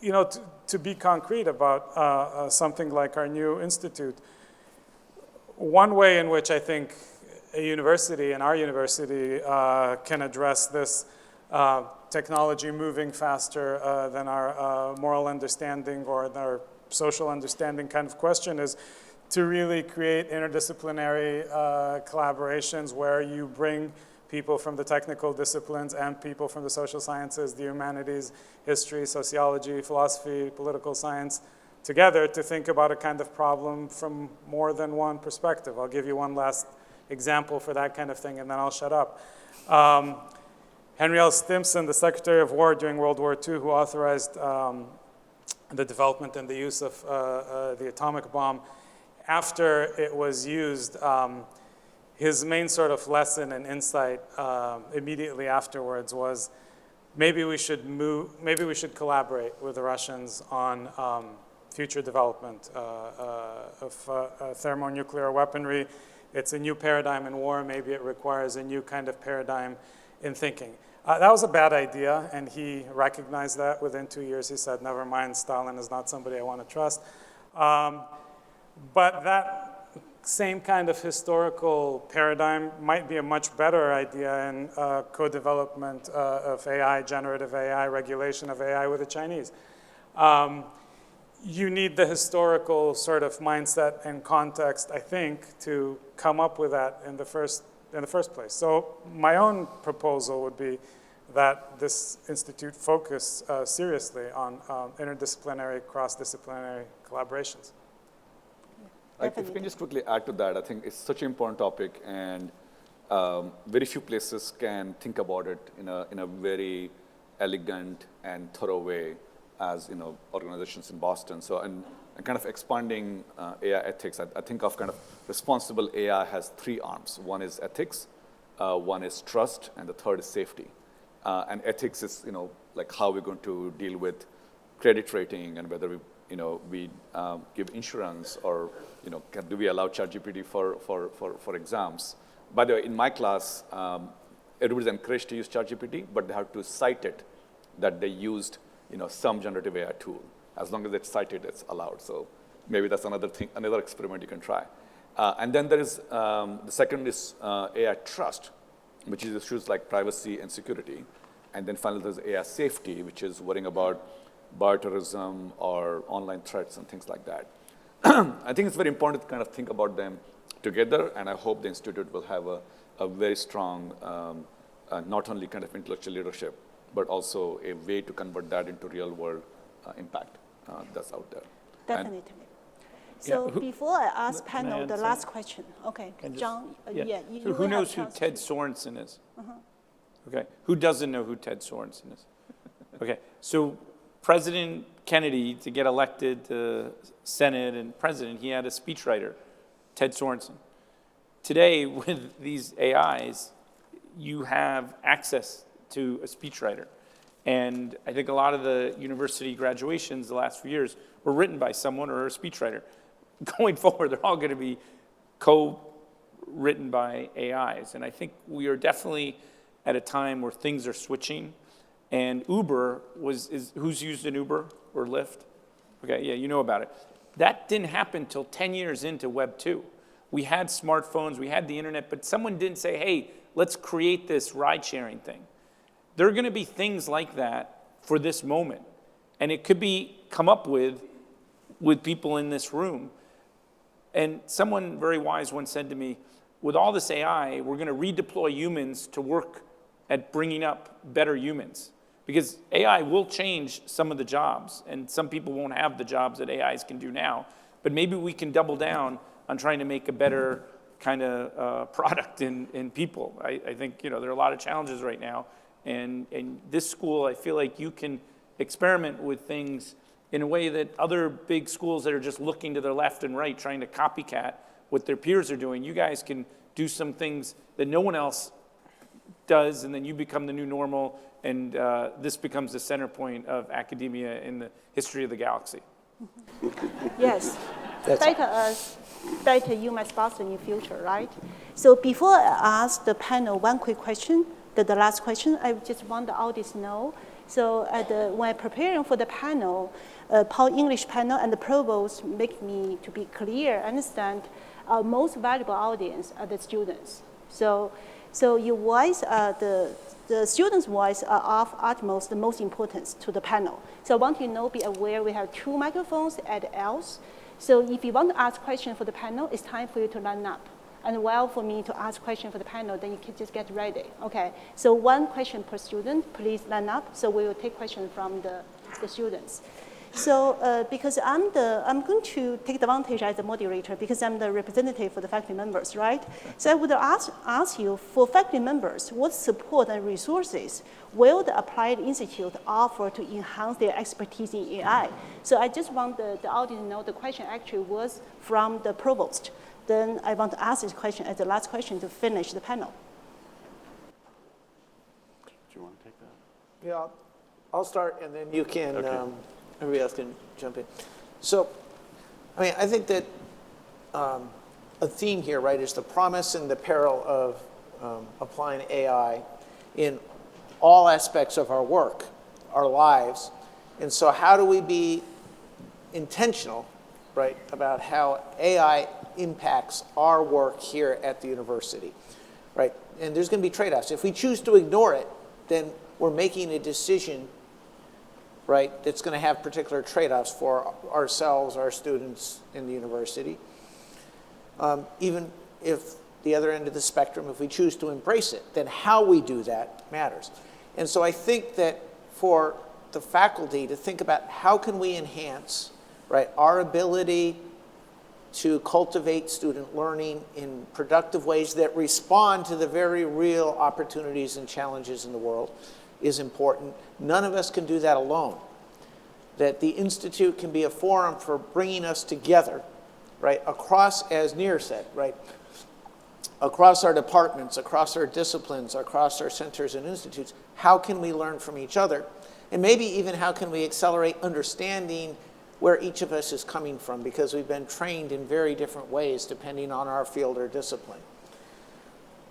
you know, to be concrete about something like our new institute, one way in which I think a university and our university can address this technology moving faster than our moral understanding or our social understanding kind of question is to really create interdisciplinary collaborations where you bring people from the technical disciplines and people from the social sciences, the humanities, history, sociology, philosophy, political science, together to think about a kind of problem from more than one perspective. I'll give you one last example for that kind of thing, and then I'll shut up. Henry L. Stimson, the Secretary of War during World War II, who authorized the development and the use of the atomic bomb, after it was used, his main sort of lesson and insight immediately afterwards was maybe we should collaborate with the Russians on future development of thermonuclear weaponry. It's a new paradigm in war. Maybe it requires a new kind of paradigm in thinking. That was a bad idea, and he recognized that within 2 years. He said, never mind, Stalin is not somebody I want to trust. But that same kind of historical paradigm might be a much better idea in co-development of AI, generative AI, regulation of AI with the Chinese. You need the historical sort of mindset and context, I think, to come up with that in the first place. So my own proposal would be that this institute focus seriously on interdisciplinary, cross-disciplinary collaborations. If you can just quickly add to that, I think it's such an important topic, and very few places can think about it in a very elegant and thorough way as organizations in Boston. So and kind of expanding AI ethics, I think of kind of responsible AI has 3 arms. One is ethics, one is trust, and the third is safety. And ethics is like how we're going to deal with credit rating and whether we give insurance or do we allow ChatGPT for exams. By the way, in my class, everybody's encouraged to use ChatGPT, but they have to cite it that they used some generative AI tool. As long as it's cited, it's allowed. So maybe that's another experiment you can try. And then there is the second is AI trust, which is issues like privacy and security. And then finally, there's AI safety, which is worrying about bioterrorism or online threats and things like that. I think it's very important to kind of think about them together, and I hope the Institute will have a very strong, not only kind of intellectual leadership, but also a way to convert that into real-world impact that's out there. Definitely. So before I ask panel the last question, okay, John, So who knows who Ted Sorensen is? Okay, who doesn't know who Ted Sorensen is? Okay, so President Kennedy, to get elected to Senate and president, he had a speechwriter, Ted Sorensen. Today, with these AIs, you have access to a speechwriter. And I think a lot of the university graduations the last few years were written by someone or a speechwriter. Going forward, they're all going to be co-written by AIs. And I think we are definitely at a time where things are switching. And Uber who's used an Uber or Lyft? Okay, yeah, you know about it. That didn't happen until 10 years into Web 2. We had smartphones, we had the internet, but someone didn't say, hey, let's create this ride-sharing thing. There are going to be things like that for this moment. And it could be come up with people in this room. And someone very wise once said to me, with all this AI, we're going to redeploy humans to work at bringing up better humans. Because AI will change some of the jobs, and some people won't have the jobs that AIs can do now. But maybe we can double down on trying to make a better kind of product in people. I think there are a lot of challenges right now. And this school, I feel like you can experiment with things in a way that other big schools that are just looking to their left and right, trying to copycat what their peers are doing, you guys can do some things that no one else does, and then you become the new normal, and this becomes the center point of academia in the history of the galaxy. Yes, better UMass Boston in future, right? So before I ask the panel one quick question, the last question, I just want the audience to know. So when preparing for the panel, Paul English panel and the provost make me to be clear, understand our most valuable audience are the students. So your voice, the students' voice are of utmost the most importance to the panel. So I want you to be aware we have 2 microphones at else. So if you want to ask questions for the panel, it's time for you to line up. And while for me to ask questions for the panel, then you can just get ready, okay? So 1 question per student, please line up. So we will take questions from the students. So because I'm going to take advantage as a moderator because I'm the representative for the faculty members, right? So I would ask you, for faculty members, what support and resources will the Applied Institute offer to enhance their expertise in AI? So I just want the audience to know the question actually was from the provost. Then I want to ask this question as the last question to finish the panel. Do you want to take that? Yeah, I'll start, and then you can, everybody else can jump in. So, I mean, I think that a theme here, right, is the promise and the peril of applying AI in all aspects of our work, our lives. And so how do we be intentional, right, about how AI impacts our work here at the university, right? And there's going to be trade-offs. If we choose to ignore it, then we're making a decision, right, that's going to have particular trade-offs for ourselves, our students in the university. Even if the other end of the spectrum, if we choose to embrace it, then how we do that matters. And so I think that for the faculty to think about how can we enhance, right, our ability to cultivate student learning in productive ways that respond to the very real opportunities and challenges in the world is important. None of us can do that alone. That the Institute can be a forum for bringing us together, right, across, as Nir said, right, across our departments, across our disciplines, across our centers and institutes. How can we learn from each other? And maybe even how can we accelerate understanding where each of us is coming from, because we've been trained in very different ways depending on our field or discipline.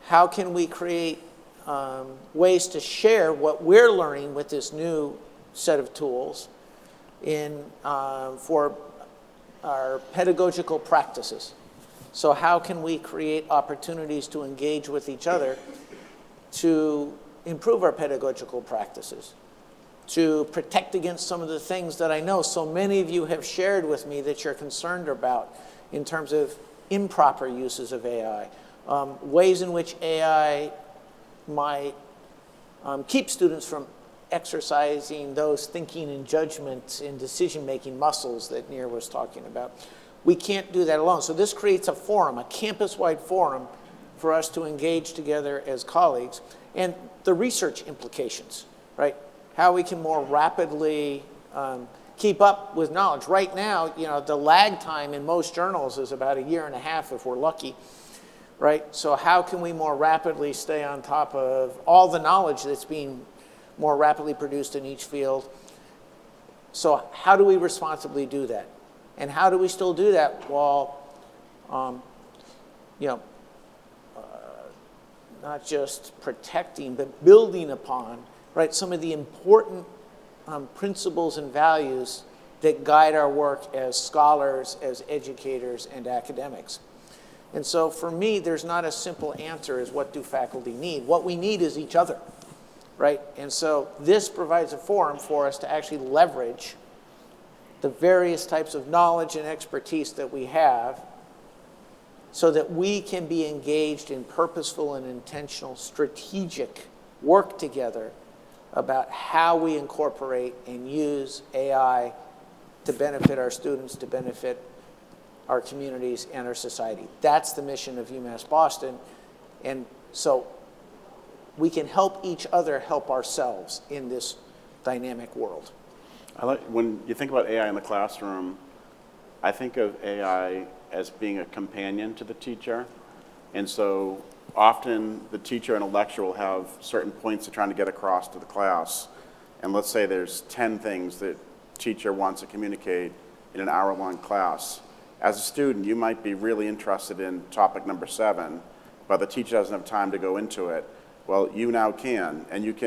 How can we create ways to share what we're learning with this new set of tools for our pedagogical practices? So how can we create opportunities to engage with each other to improve our pedagogical practices, to protect against some of the things that I know so many of you have shared with me that you're concerned about in terms of improper uses of AI, ways in which AI might keep students from exercising those thinking and judgment and decision-making muscles that Nir was talking about. We can't do that alone. So this creates a forum, a campus-wide forum for us to engage together as colleagues. And the research implications, right? How we can more rapidly keep up with knowledge. Right now, you know, the lag time in most journals is about 1.5 years if we're lucky, right? So how can we more rapidly stay on top of all the knowledge that's being more rapidly produced in each field? So how do we responsibly do that? And how do we still do that while, you know, not just protecting, but building upon, right, some of the important principles and values that guide our work as scholars, as educators, and academics. And so for me, there's not a simple answer as what do faculty need. What we need is each other, right? And so this provides a forum for us to actually leverage the various types of knowledge and expertise that we have so that we can be engaged in purposeful and intentional strategic work together about how we incorporate and use AI to benefit our students, to benefit our communities and our society. That's the mission of UMass Boston. And so we can help each other help ourselves in this dynamic world. When you think about AI in the classroom, I think of AI as being a companion to the teacher. And so often the teacher in a lecture will have certain points they're trying to get across to the class. And let's say there's 10 things that teacher wants to communicate in an hour-long class. As a student, you might be really interested in topic number 7, but the teacher doesn't have time to go into it. Well, you now can, and if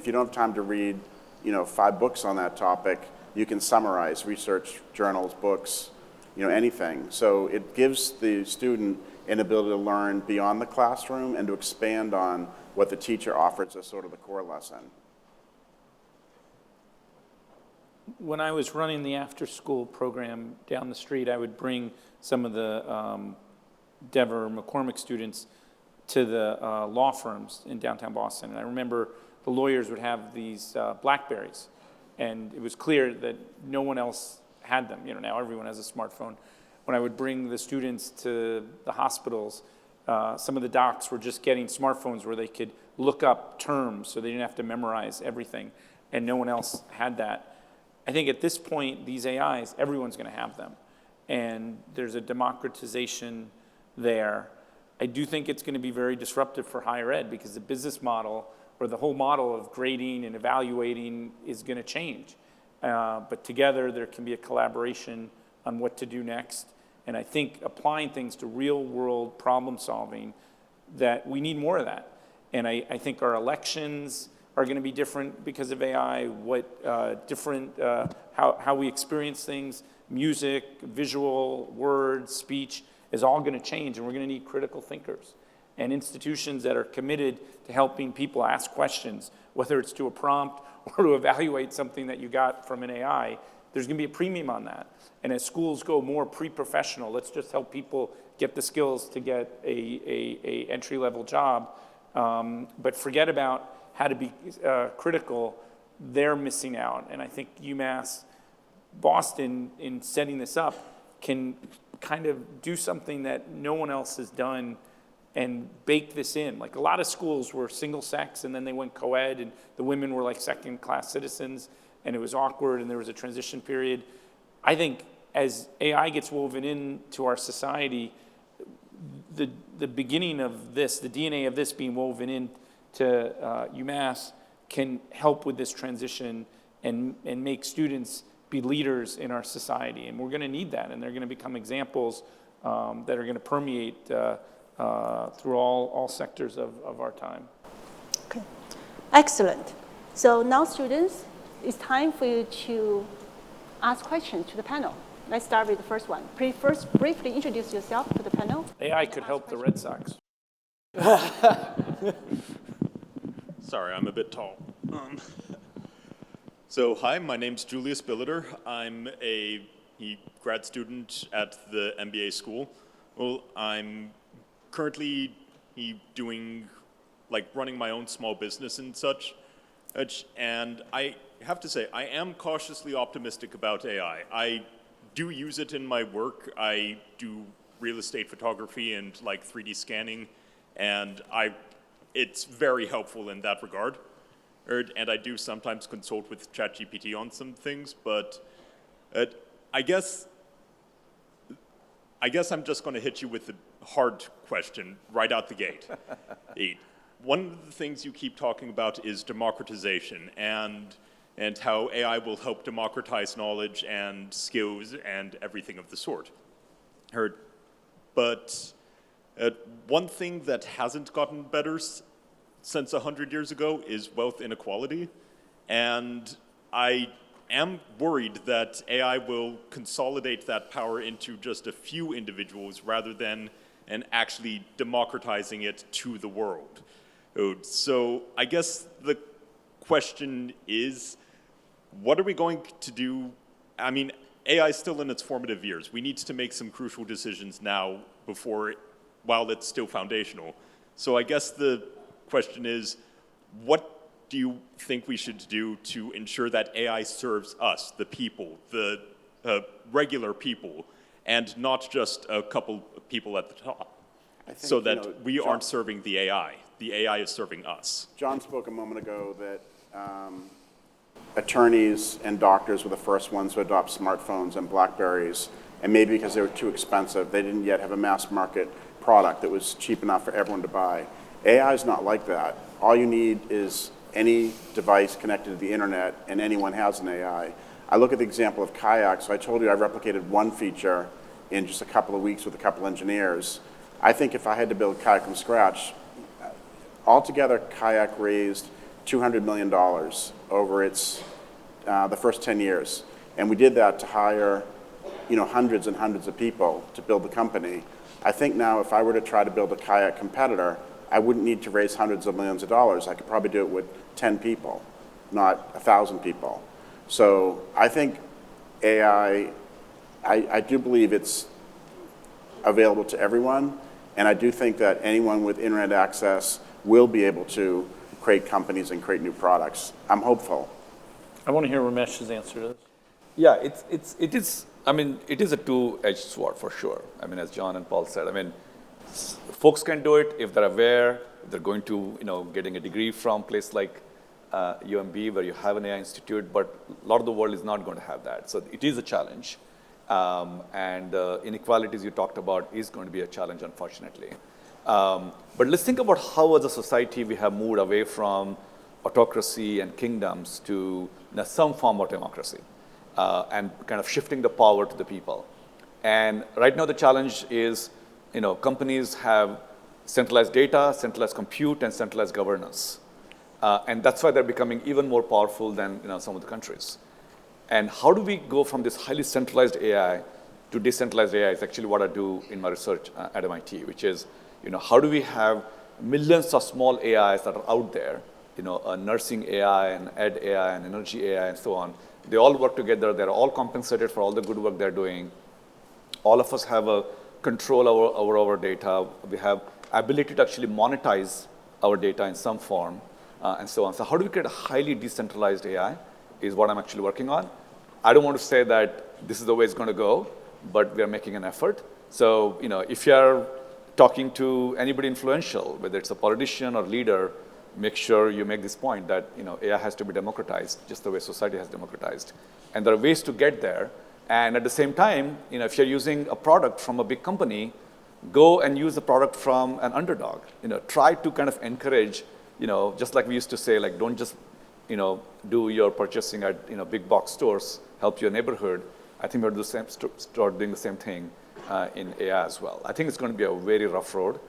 you don't have time to read, 5 books on that topic, you can summarize research, journals, books, anything. So it gives the student an ability to learn beyond the classroom and to expand on what the teacher offers as sort of the core lesson. When I was running the after-school program down the street, I would bring some of the Dever McCormick students to the law firms in downtown Boston. And I remember the lawyers would have these BlackBerries. And it was clear that no one else had them. You know, now everyone has a smartphone. When I would bring the students to the hospitals, some of the docs were just getting smartphones where they could look up terms so they didn't have to memorize everything, and no one else had that. I think at this point, these AIs, everyone's going to have them, and there's a democratization there. I do think it's going to be very disruptive for higher ed because the business model or the whole model of grading and evaluating is going to change. But together, there can be a collaboration on what to do next. And I think applying things to real-world problem solving, that we need more of that. And I think our elections are going to be different because of AI, how we experience things, music, visual, words, speech is all going to change, and we're going to need critical thinkers and institutions that are committed to helping people ask questions, whether it's to a prompt or to evaluate something that you got from an AI. There's going to be a premium on that. And as schools go more pre-professional, let's just help people get the skills to get a entry-level job, but forget about how to be critical. They're missing out. And I think UMass Boston, in setting this up, can kind of do something that no one else has done and bake this in. Like a lot of schools were single sex and then they went co-ed and the women were like second-class citizens and it was awkward and there was a transition period. I think as AI gets woven into our society, the beginning of this, the DNA of this being woven into UMass can help with this transition and make students be leaders in our society. And we're going to need that, and they're going to become examples that are going to permeate through all sectors of our time. Okay, excellent. So now students, it's time for you to ask questions to the panel. Let's start with the first one. Please first briefly introduce yourself to the panel. AI could help the Red Sox. Sorry, I'm a bit tall. So hi, my name's Julius Billiter. I'm a grad student at the MBA school. Well, I'm currently doing, like, running my own small business and such. And I have to say, I am cautiously optimistic about AI. I do use it in my work. I do real estate photography and like 3D scanning, and it's very helpful in that regard. And I do sometimes consult with ChatGPT on some things, but I guess I'm just going to hit you with the hard question right out the gate. One of the things you keep talking about is democratization and how AI will help democratize knowledge and skills and everything of the sort. But one thing that hasn't gotten better since 100 years ago is wealth inequality. And I am worried that AI will consolidate that power into just a few individuals rather than actually democratizing it to the world. So I guess the question is, what are we going to do? I mean, AI is still in its formative years. We need to make some crucial decisions now while it's still foundational. So I guess the question is, what do you think we should do to ensure that AI serves us, the people, the regular people, and not just a couple of people at the top, so that we aren't serving the AI. The AI is serving us. John spoke a moment ago that attorneys and doctors were the first ones to adopt smartphones and BlackBerries, and maybe because they were too expensive, they didn't yet have a mass market product that was cheap enough for everyone to buy. AI is not like that. All you need is any device connected to the internet, and anyone has an AI. I look at the example of Kayak. So I told you I replicated one feature in just a couple of weeks with a couple engineers. I think if I had to build Kayak from scratch, altogether Kayak raised $200 million over the first 10 years. And we did that to hire hundreds and hundreds of people to build the company. I think now if I were to try to build a Kayak competitor, I wouldn't need to raise hundreds of millions of dollars. I could probably do it with 10 people, not 1,000 people. So I think AI, I do believe it's available to everyone, and I do think that anyone with internet access will be able to create companies and create new products. I'm hopeful. I want to hear Ramesh's answer to this. Yeah, it is, I mean, it is a two-edged sword for sure. I mean, as John and Paul said, I mean, folks can do it if they're aware, if they're going to, getting a degree from a place like UMB where you have an AI institute, but a lot of the world is not going to have that. So it is a challenge. And the inequalities you talked about is going to be a challenge, unfortunately. But let's think about how as a society we have moved away from autocracy and kingdoms to some form of democracy. And kind of shifting the power to the people. And right now the challenge is, companies have centralized data, centralized compute, and centralized governance. And that's why they're becoming even more powerful than some of the countries. And how do we go from this highly centralized AI to decentralized AI is actually what I do in my research at MIT, which is, how do we have millions of small AIs that are out there, a nursing AI and ed AI and energy AI and so on. They all work together. They're all compensated for all the good work they're doing. All of us have a control over our data. We have ability to actually monetize our data in some form, and so on. So how do we create a highly decentralized AI is what I'm actually working on. I don't want to say that this is the way it's going to go, but we are making an effort. So, if you're talking to anybody influential, whether it's a politician or leader, make sure you make this point that AI has to be democratized, just the way society has democratized. And there are ways to get there. And at the same time, if you're using a product from a big company, go and use the product from an underdog. Try to kind of encourage, just like we used to say, like don't just do your purchasing at big box stores, help your neighborhood. I think we're do the same, start doing the same thing in AI as well. I think it's going to be a very rough road.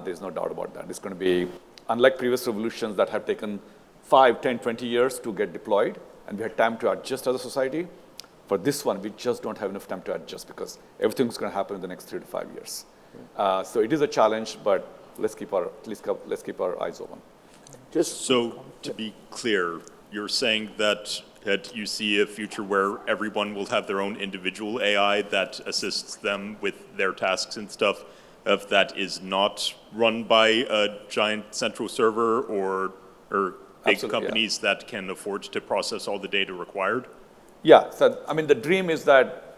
There's no doubt about that. It's going to be, unlike previous revolutions that have taken 5, 10, 20 years to get deployed, and we had time to adjust as a society, for this one, we just don't have enough time to adjust because everything's going to happen in the next 3 to 5 years. So it is a challenge, but let's keep our eyes open. So to be clear, you're saying that you see a future where everyone will have their own individual AI that assists them with their tasks and stuff, if that is not run by a giant central server or big Absolutely, companies that can afford to process all the data required? Yeah, so I mean, the dream is that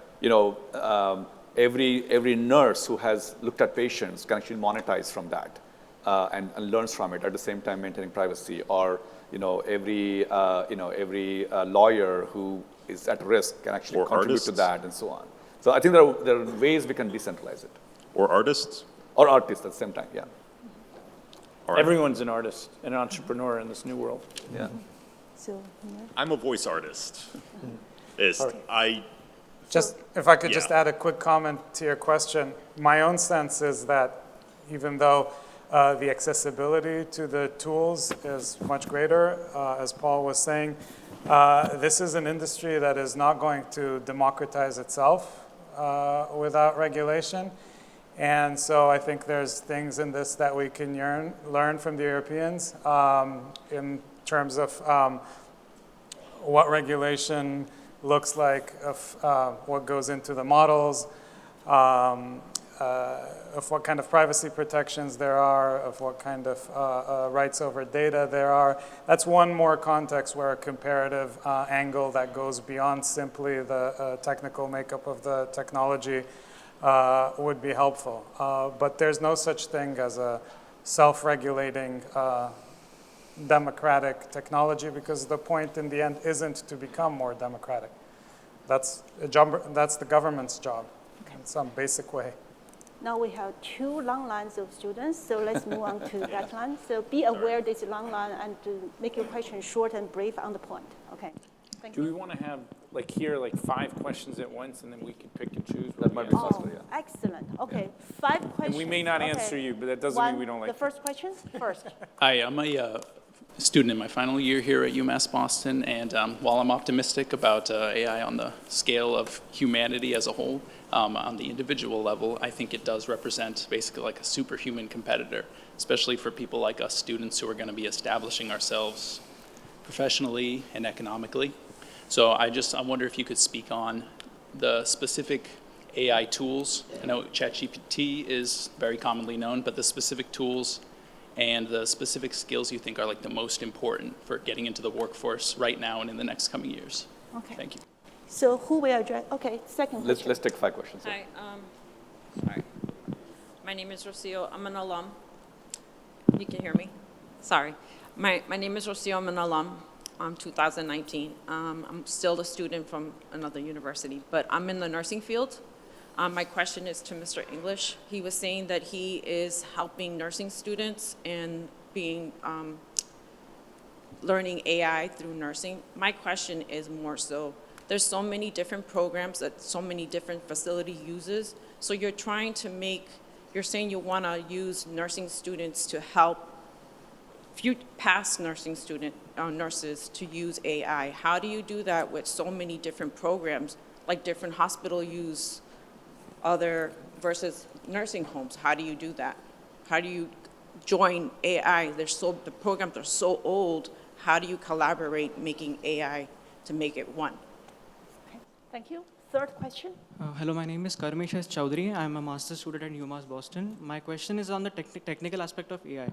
every nurse who has looked at patients can actually monetize from that and learns from it at the same time maintaining privacy. Or every lawyer who is at risk can actually Or contribute artists. to that and so on. So I think there are ways we can decentralize it. Or artists? Or artists at the same time, yeah. All right. Everyone's an artist, an entrepreneur in this new world. Yeah. So, yeah. I'm a voice artist. Just, if I could Yeah. just add a quick comment to your question. My own sense is that even though the accessibility to the tools is much greater, as Paul was saying, this is an industry that is not going to democratize itself without regulation. And so I think there's things in this that we can learn from the Europeans in terms of what regulation looks like, of what goes into the models, of what kind of privacy protections there are, of what kind of rights over data there are. That's one more context where a comparative angle that goes beyond simply the technical makeup of the technology would be helpful. But there's no such thing as a self-regulating democratic technology, because the point in the end isn't to become more democratic. That's the government's job in some basic way. Now we have 2 long lines of students, so let's move on to that line. So be aware this long line and to make your question short and brief on the point. Okay. Thank Do you. we want to have, like, here, like 5 questions at once, and then we can pick and choose? That might be Oh, faster, yeah. excellent. Okay, 5 questions. And we may not Okay. answer you, but that doesn't mean we don't like The first question first. Hi, I'm a student in my final year here at UMass Boston, and while I'm optimistic about AI on the scale of humanity as a whole, on the individual level, I think it does represent basically like a superhuman competitor, especially for people like us students who are going to be establishing ourselves professionally and economically. So I wonder if you could speak on the specific AI tools. I know ChatGPT is very commonly known, but the specific tools and the specific skills you think are like the most important for getting into the workforce right now and in the next coming years. Okay. Thank you. So who will address? Okay, second question. Let's take 5 questions. Hi, sorry. My name is Rocio. I'm an alum. You can hear me? Sorry. My name is Rocio. I'm an alum. I'm 2019. I'm still a student from another university, but I'm in the nursing field. My question is to Mr. English. He was saying that he is helping nursing students and learning AI through nursing. My question is more so, there's so many different programs that so many different facility uses. So you're saying you want to use nursing students to help past nursing nurses to use AI. How do you do that with so many different programs, like different hospital use other versus nursing homes? How do you do that? How do you join AI? The programs are so old. How do you collaborate making AI to make it one? Okay, thank you. Third question. Hello, my name is Karmesh S. Chowdhury. I'm a master's student at UMass Boston. My question is on the technical aspect of AI.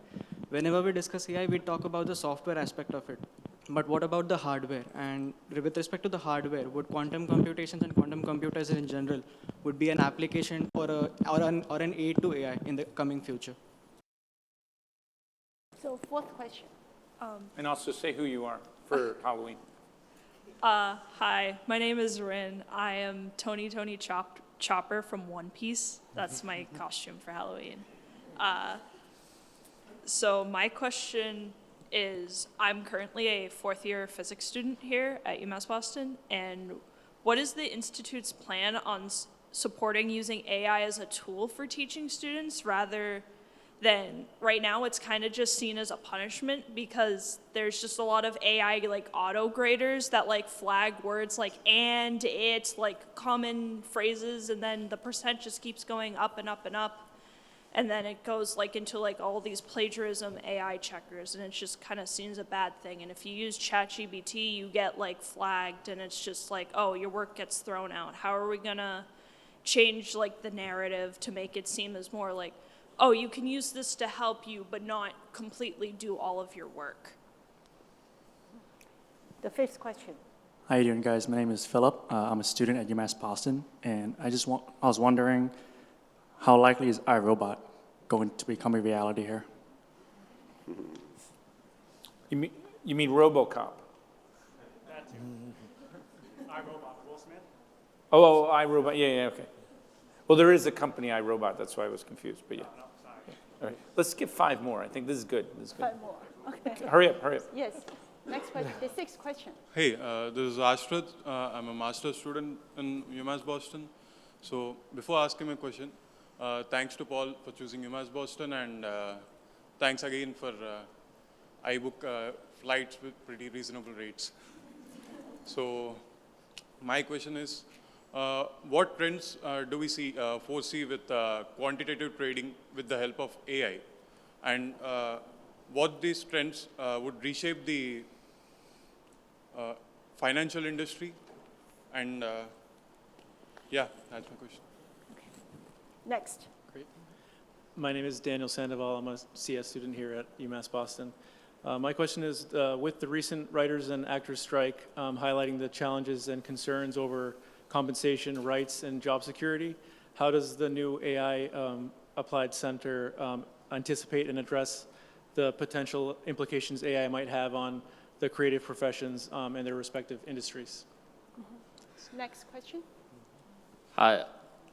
Whenever we discuss AI, we talk about the software aspect of it. But what about the hardware? And with respect to the hardware, would quantum computations and quantum computers in general would be an application or an aid to AI in the coming future? So fourth question. And also say who you are for Halloween. Hi, my name is Rin. I am Tony Chopper from One Piece. That's my costume for Halloween. So my question is, I'm currently a fourth-year physics student here at UMass Boston, and what is the Institute's plan on supporting using AI as a tool for teaching students rather than right now it's kind of just seen as a punishment because there's just a lot of AI like auto graders that like flag words like and, it, like common phrases, and then the percent just keeps going up and up and up. And then it goes like into like all these plagiarism AI checkers, and it's just kind of seen as a bad thing. And if you use ChatGPT, you get like flagged, and it's just like, oh, your work gets thrown out. How are we gonna change like the narrative to make it seem as more like, oh, you can use this to help you, but not completely do all of your work? The fifth question. How you doing, guys? My name is Philip. I'm a student at UMass Boston, and I was wondering, how likely is iRobot going to become a reality here? You mean RoboCop? That's iRobot, Will Smith? Oh, iRobot, yeah, okay. Well, there is a company, iRobot, that's why I was confused, but yeah. No, sorry. All right, let's skip 5 more. I think this is good. Five more. Okay. Hurry up. Yes. Next question. The sixth question. Hey, this is Ashrat. I'm a master's student in UMass Boston. So before asking my question, thanks to Paul for choosing UMass Boston, and thanks again for I book flights with pretty reasonable rates. So my question is, what trends do we foresee with quantitative trading with the help of AI? And what these trends would reshape the financial industry? And yeah, that's my question. Next. Great. My name is Daniel Sandoval. I'm a CS student here at UMass Boston. My question is, with the recent writers and actors strike highlighting the challenges and concerns over compensation, rights, and job security, how does the new AI Applied Center anticipate and address the potential implications AI might have on the creative professions and their respective industries? Mm-hmm. Next question. Hi,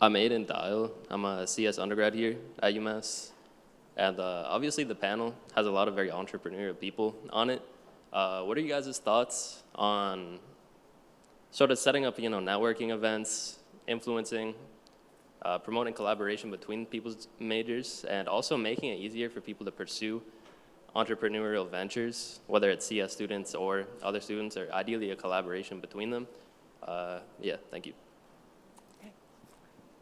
I'm Aiden Dial. I'm a CS undergrad here at UMass. And obviously the panel has a lot of very entrepreneurial people on it. What are you guys' thoughts on sort of setting up, networking events, influencing, promoting collaboration between people's majors, and also making it easier for people to pursue entrepreneurial ventures, whether it's CS students or other students, or ideally a collaboration between them? Yeah, thank you. Okay.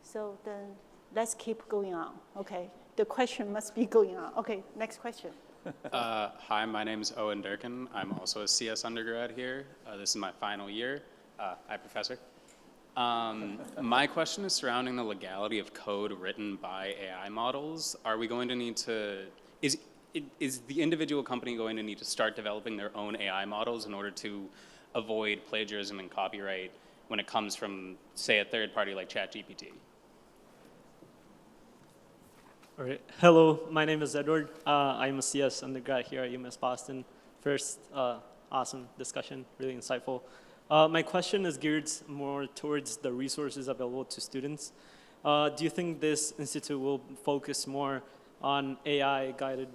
So then let's keep going on. Okay. The question must be going on. Okay, next question. Hi, my name is Owen Durkin. I'm also a CS undergrad here. This is my final year. Hi, Professor. My question is surrounding the legality of code written by AI models. Are we going to need to, is is the individual company going to need to start developing their own AI models in order to avoid plagiarism and copyright when it comes from, say, a third party like ChatGPT? All right. Hello, my name is Edward. I'm a CS undergrad here at UMass Boston. First, awesome discussion, really insightful. My question is geared more towards the resources available to students. Do you think this institute will focus more on AI-guided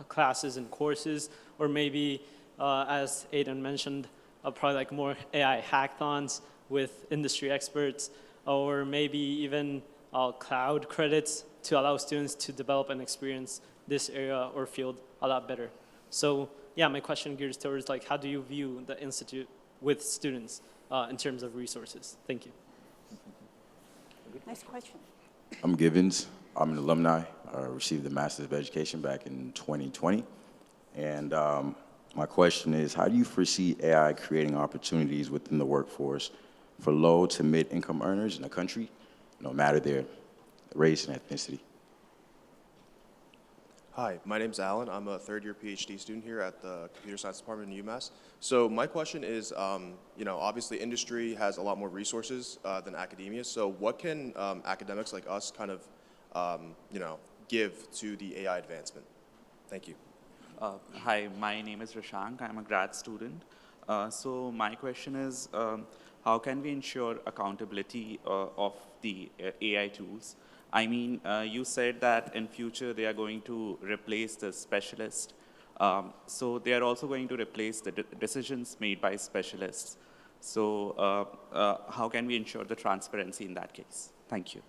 classes and courses, or maybe, as Aidan mentioned, probably like more AI hackathons with industry experts, or maybe even cloud credits to allow students to develop and experience this area or field a lot better? So yeah, my question gears towards like, how do you view the institute with students in terms of resources? Thank you. Next question. I'm Givens. I'm an alumni. I received the Master's of Education back in 2020. And my question is, how do you foresee AI creating opportunities within the workforce for low to mid-income earners in the country, no matter their race and ethnicity? Hi, my name's Alan. I'm a third-year PhD student here at the Computer Science Department in UMass. So my question is, obviously industry has a lot more resources than academia. So what can academics like us kind of, give to the AI advancement? Thank you. Hi, my name is Rashank. I'm a grad student. So my question is, how can we ensure accountability of the AI tools? I mean, you said that in future they are going to replace the specialist. So they are also going to replace the decisions made by specialists. So how can we ensure the transparency in that case? Thank you.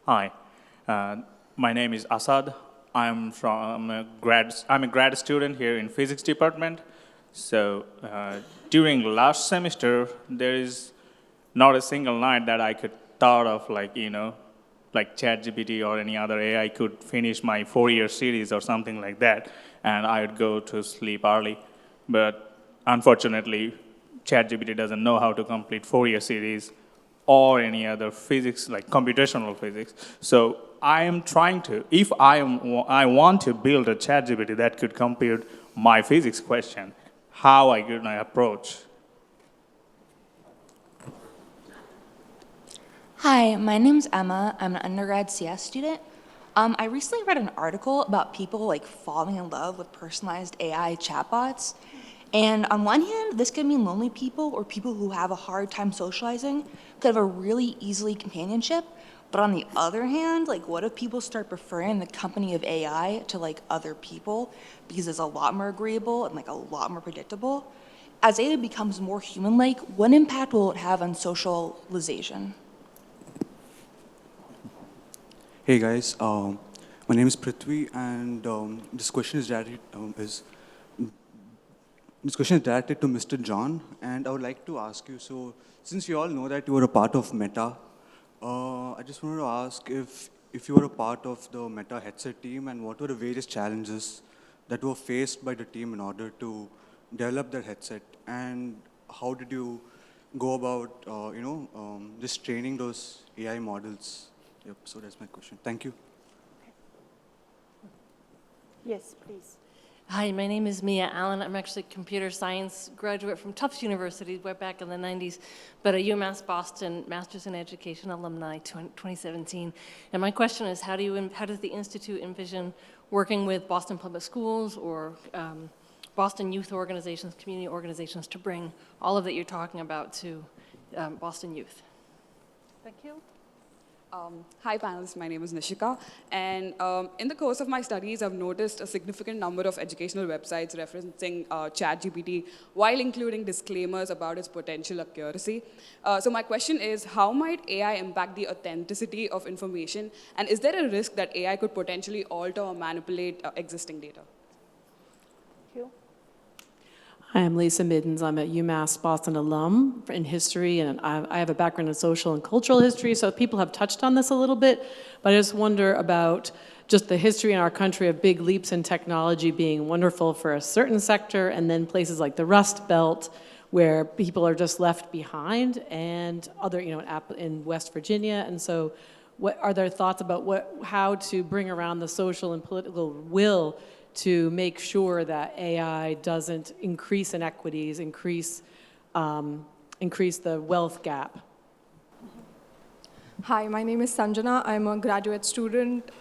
Hi, my name is Asad. I'm a grad student here in physics department. So during last semester, there is not a single night that I could thought of like ChatGPT or any other AI could finish my 4-year series or something like that, and I would go to sleep early. But unfortunately, ChatGPT doesn't know how to complete 4-year series or any other physics, like computational physics. So I am trying to, if I want to build a ChatGPT that could compute my physics question, how I could approach? Hi, my name's Emma. I'm an undergrad CS student. I recently read an article about people like falling in love with personalized AI chatbots. And on one hand, this could mean lonely people or people who have a hard time socializing could have a really easy companionship. But on the other hand, like what if people start preferring the company of AI to like other people because it's a lot more agreeable and like a lot more predictable? As AI becomes more human-like, what impact will it have on socialization? Hey guys, my name is Prithvi, and this question is directed to Mr. John, and I would like to ask you, so since you all know that you were a part of Meta, I just wanted to ask if you were a part of the Meta headset team, and what were the various challenges that were faced by the team in order to develop that headset, and how did you go about, just training those AI models? Yep, so that's my question. Thank you. Yes, please. Hi, my name is Mia Allen. I'm actually a computer science graduate from Tufts University way back in the 90s, but a UMass Boston Masters in Education alumni 2017. And my question is, how does the Institute envision working with Boston Public Schools or Boston youth organizations, community organizations to bring all of that you're talking about to Boston youth? Thank you. Hi panelists, my name is Nishika, and in the course of my studies I've noticed a significant number of educational websites referencing ChatGPT while including disclaimers about its potential accuracy. So my question is, how might AI impact the authenticity of information, and is there a risk that AI could potentially alter or manipulate existing data? Hi, I'm Lisa Middens. I'm a UMass Boston alum in history, and I have a background in social and cultural history, so people have touched on this a little bit, but I just wonder about just the history in our country of big leaps in technology being wonderful for a certain sector, and then places like the Rust Belt, where people are just left behind, and other, in West Virginia, and so what are there thoughts about how to bring around the social and political will to make sure that AI doesn't increase inequities, increase the wealth gap? Hi, my name is Sanjana. I'm a graduate student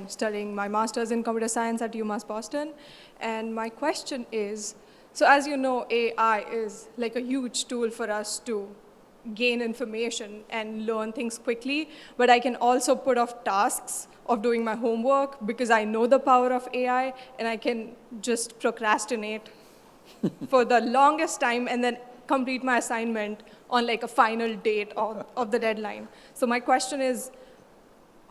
studying my master's in computer science at UMass Boston. And my question is, so as you know, AI is like a huge tool for us to gain information and learn things quickly, but I can also put off tasks of doing my homework because I know the power of AI, and I can just procrastinate for the longest time and then complete my assignment on like a final date of the deadline. So my question is,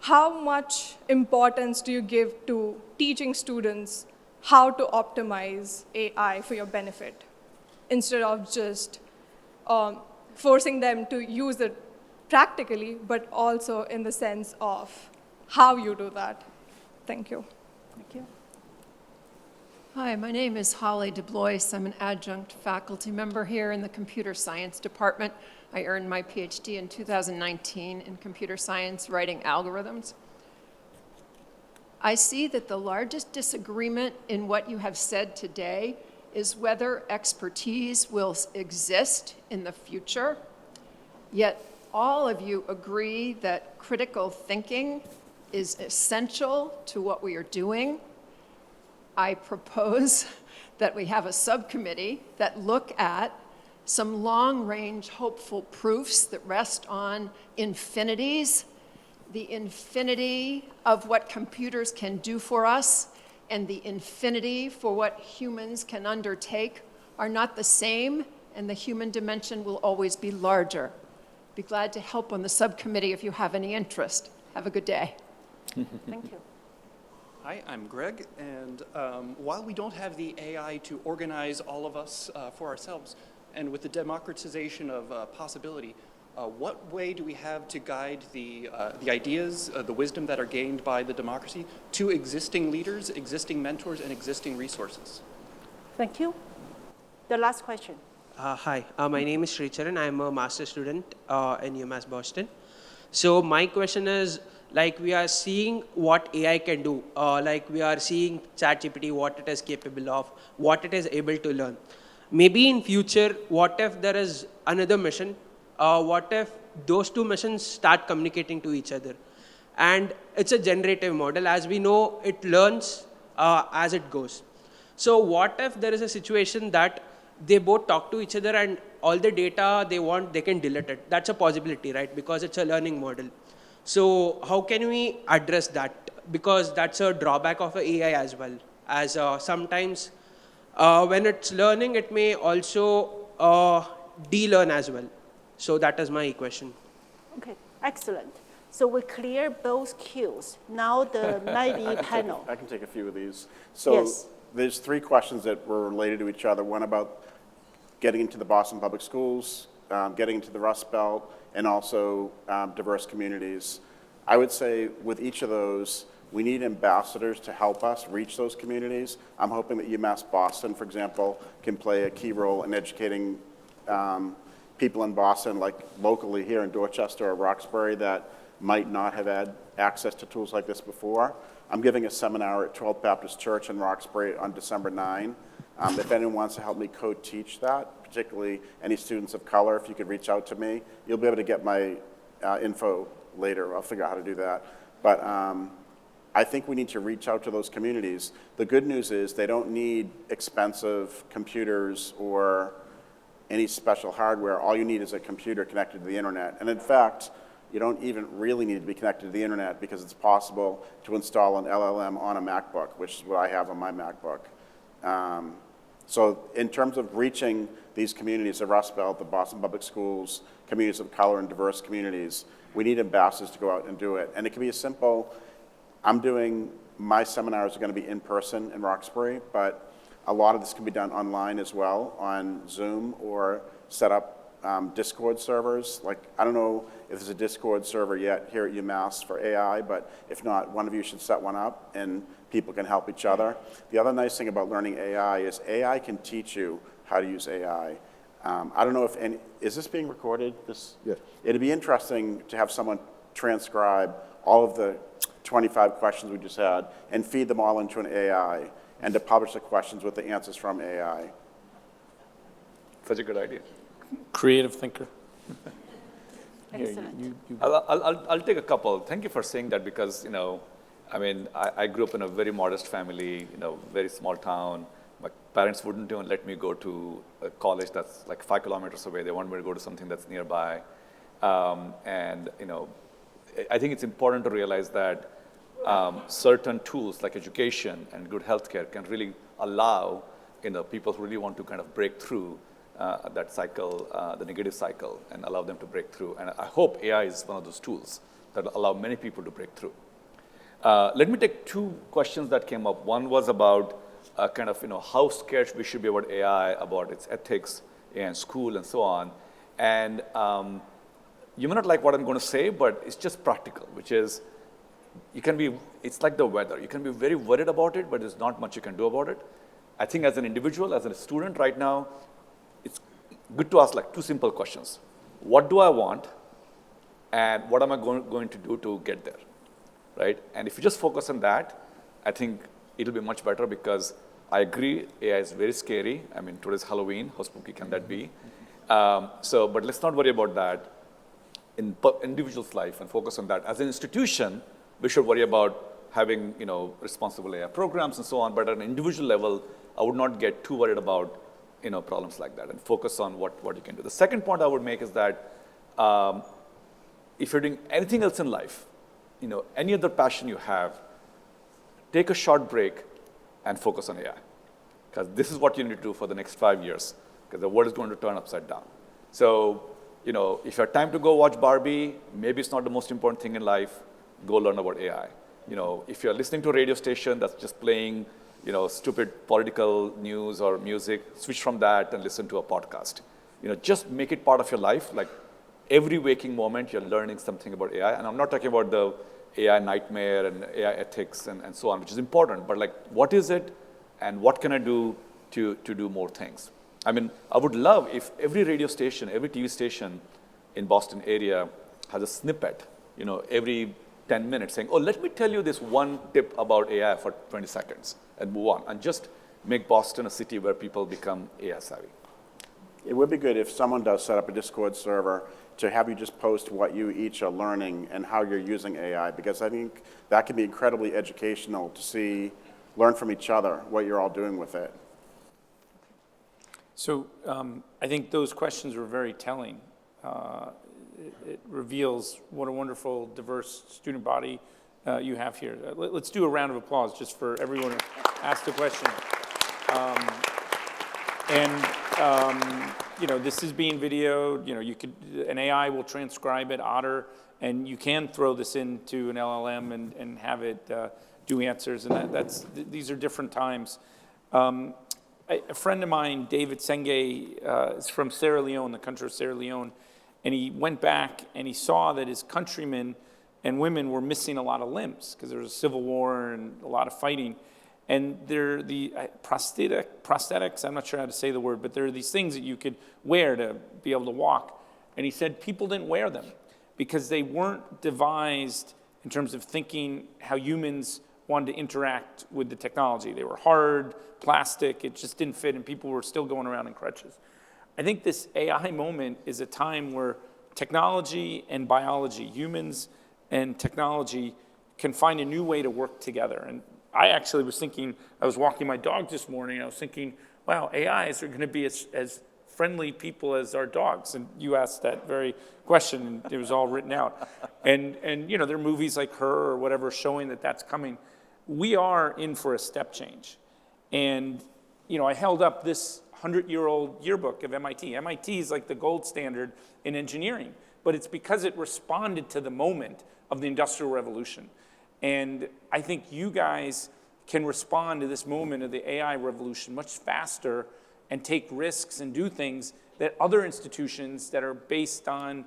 how much importance do you give to teaching students how to optimize AI for your benefit instead of just forcing them to use it practically, but also in the sense of how you do that? Thank you. Thank you. Hi, my name is Holly DeBlois. I'm an adjunct faculty member here in the computer science department. I earned my PhD in 2019 in computer science, writing algorithms. I see that the largest disagreement in what you have said today is whether expertise will exist in the future. Yet all of you agree that critical thinking is essential to what we are doing. I propose that we have a subcommittee that look at some long-range hopeful proofs that rest on infinities, the infinity of what computers can do for us and the infinity for what humans can undertake are not the same, and the human dimension will always be larger. Be glad to help on the subcommittee if you have any interest. Have a good day. Thank you. Hi, I'm Greg, and while we don't have the AI to organize all of us for ourselves, and with the democratization of possibility, what way do we have to guide the ideas, the wisdom that are gained by the democracy to existing leaders, existing mentors, and existing resources? Thank you. The last question. Hi, my name is Sricharan. I'm a master's student in UMass Boston. So my question is, like, we are seeing what AI can do. Like, we are seeing ChatGPT, what it is capable of, what it is able to learn. Maybe in future, what if there is another mission? What if those two missions start communicating to each other? And it's a generative model. As we know, it learns as it goes. So what if there is a situation that they both talk to each other and all the data they want, they can delete it? That's a possibility, right? Because it's a learning model. So how can we address that? Because that's a drawback of AI as well. As sometimes when it's learning, it may also de-learn as well. So that is my question. Okay, excellent. So we clear both queues. Now the maybe panel. I can take a few of these. So yes. There's three questions that were related to each other. One about getting into the Boston Public Schools, getting into the Rust Belt, and also diverse communities. I would say with each of those, we need ambassadors to help us reach those communities. I'm hoping that UMass Boston, for example, can play a key role in educating people in Boston, like locally here in Dorchester or Roxbury, that might not have had access to tools like this before. I'm giving a seminar at 12th Baptist Church in Roxbury on December 9. If anyone wants to help me co-teach that, particularly any students of color, if you could reach out to me, you'll be able to get my info later. I'll figure out how to do that. But I think we need to reach out to those communities. The good news is they don't need expensive computers or any special hardware. All you need is a computer connected to the internet. And in fact, you don't even really need to be connected to the internet because it's possible to install an LLM on a MacBook, which is what I have on my MacBook. So in terms of reaching these communities, the Rust Belt, the Boston Public Schools, communities of color and diverse communities, we need ambassadors to go out and do it. And it can be as simple, my seminars are going to be in person in Roxbury, but a lot of this can be done online as well on Zoom or set up Discord servers. Like, I don't know if there's a Discord server yet here at UMass for AI, but if not, one of you should set one up and people can help each other. The other nice thing about learning AI is AI can teach you how to use AI. I don't know if is this being recorded? Yeah. It'd be interesting to have someone transcribe all of the 25 questions we just had and feed them all into an AI and to publish the questions with the answers from AI. Such a good idea. Creative thinker. Excellent. I'll take a couple. Thank you for saying that because, I mean, I grew up in a very modest family, very small town. My parents wouldn't even let me go to a college that's like 5 kilometers away. They wanted me to go to something that's nearby. And I think it's important to realize that certain tools like education and good healthcare can really allow people who really want to kind of break through that cycle, the negative cycle, and allow them to break through. And I hope AI is one of those tools that allow many people to break through. Let me take two questions that came up. One was about kind of how scared we should be about AI, about its ethics and school and so on. And you may not like what I'm going to say, but it's just practical, which is it's like the weather. You can be very worried about it, but there's not much you can do about it. I think as an individual, as a student right now, it's good to ask like two simple questions. What do I want? And what am I going to do to get there? Right? And if you just focus on that, I think it'll be much better because I agree, AI is very scary. I mean, today's Halloween, how spooky can that be? But let's not worry about that in individual's life and focus on that. As an institution, we should worry about having, responsible AI programs and so on, but at an individual level, I would not get too worried about, problems like that and focus on what you can do. The second point I would make is that if you're doing anything else in life, any other passion you have, take a short break and focus on AI. Because this is what you need to do for the next 5 years, because the world is going to turn upside down. So, if you have time to go watch Barbie, maybe it's not the most important thing in life, go learn about AI. If you're listening to a radio station that's just playing, stupid political news or music, switch from that and listen to a podcast. Just make it part of your life. Like every waking moment, you're learning something about AI. And I'm not talking about the AI nightmare and AI ethics and so on, which is important. But like, what is it and what can I do to do more things? I mean, I would love if every radio station, every TV station in Boston area has a snippet, every 10 minutes saying, oh, let me tell you this one tip about AI for 20 seconds and move on, and just make Boston a city where people become AI savvy. It would be good if someone does set up a Discord server to have you just post what you each are learning and how you're using AI, because I think that can be incredibly educational to learn from each other what you're all doing with it. So I think those questions were very telling. It reveals what a wonderful, diverse student body you have here. Let's do a round of applause just for everyone who asked a question. This is being videoed. An AI will transcribe it, Otter, and you can throw this into an LLM and have it do answers. And these are different times. A friend of mine, David Senge, is from Sierra Leone, the country of Sierra Leone, and he went back and he saw that his countrymen and women were missing a lot of limbs because there was a civil war and a lot of fighting. And they're the prosthetics, I'm not sure how to say the word, but there are these things that you could wear to be able to walk. And he said people didn't wear them because they weren't devised in terms of thinking how humans wanted to interact with the technology. They were hard, plastic, it just didn't fit, and people were still going around in crutches. I think this AI moment is a time where technology and biology, humans and technology, can find a new way to work together. And I actually was thinking, I was walking my dog this morning, I was thinking, wow, AIs are going to be as friendly people as our dogs. And you asked that very question, and it was all written out. And there are movies like Her or whatever showing that that's coming. We are in for a step change. And, I held up this 100-year-old yearbook of MIT. MIT is like the gold standard in engineering, but it's because it responded to the moment of the Industrial Revolution. And I think you guys can respond to this moment of the AI revolution much faster and take risks and do things that other institutions that are based on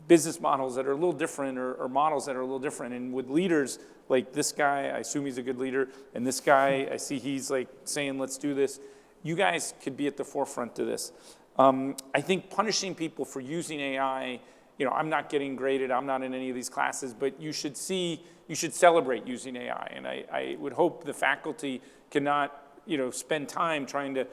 business models that are a little different or models that are a little different. And with leaders like this guy, I assume he's a good leader, and this guy, I see he's like saying, let's do this. You guys could be at the forefront of this. I think punishing people for using AI, I'm not getting graded, I'm not in any of these classes, but you should celebrate using AI. And I would hope the faculty cannot, spend time trying to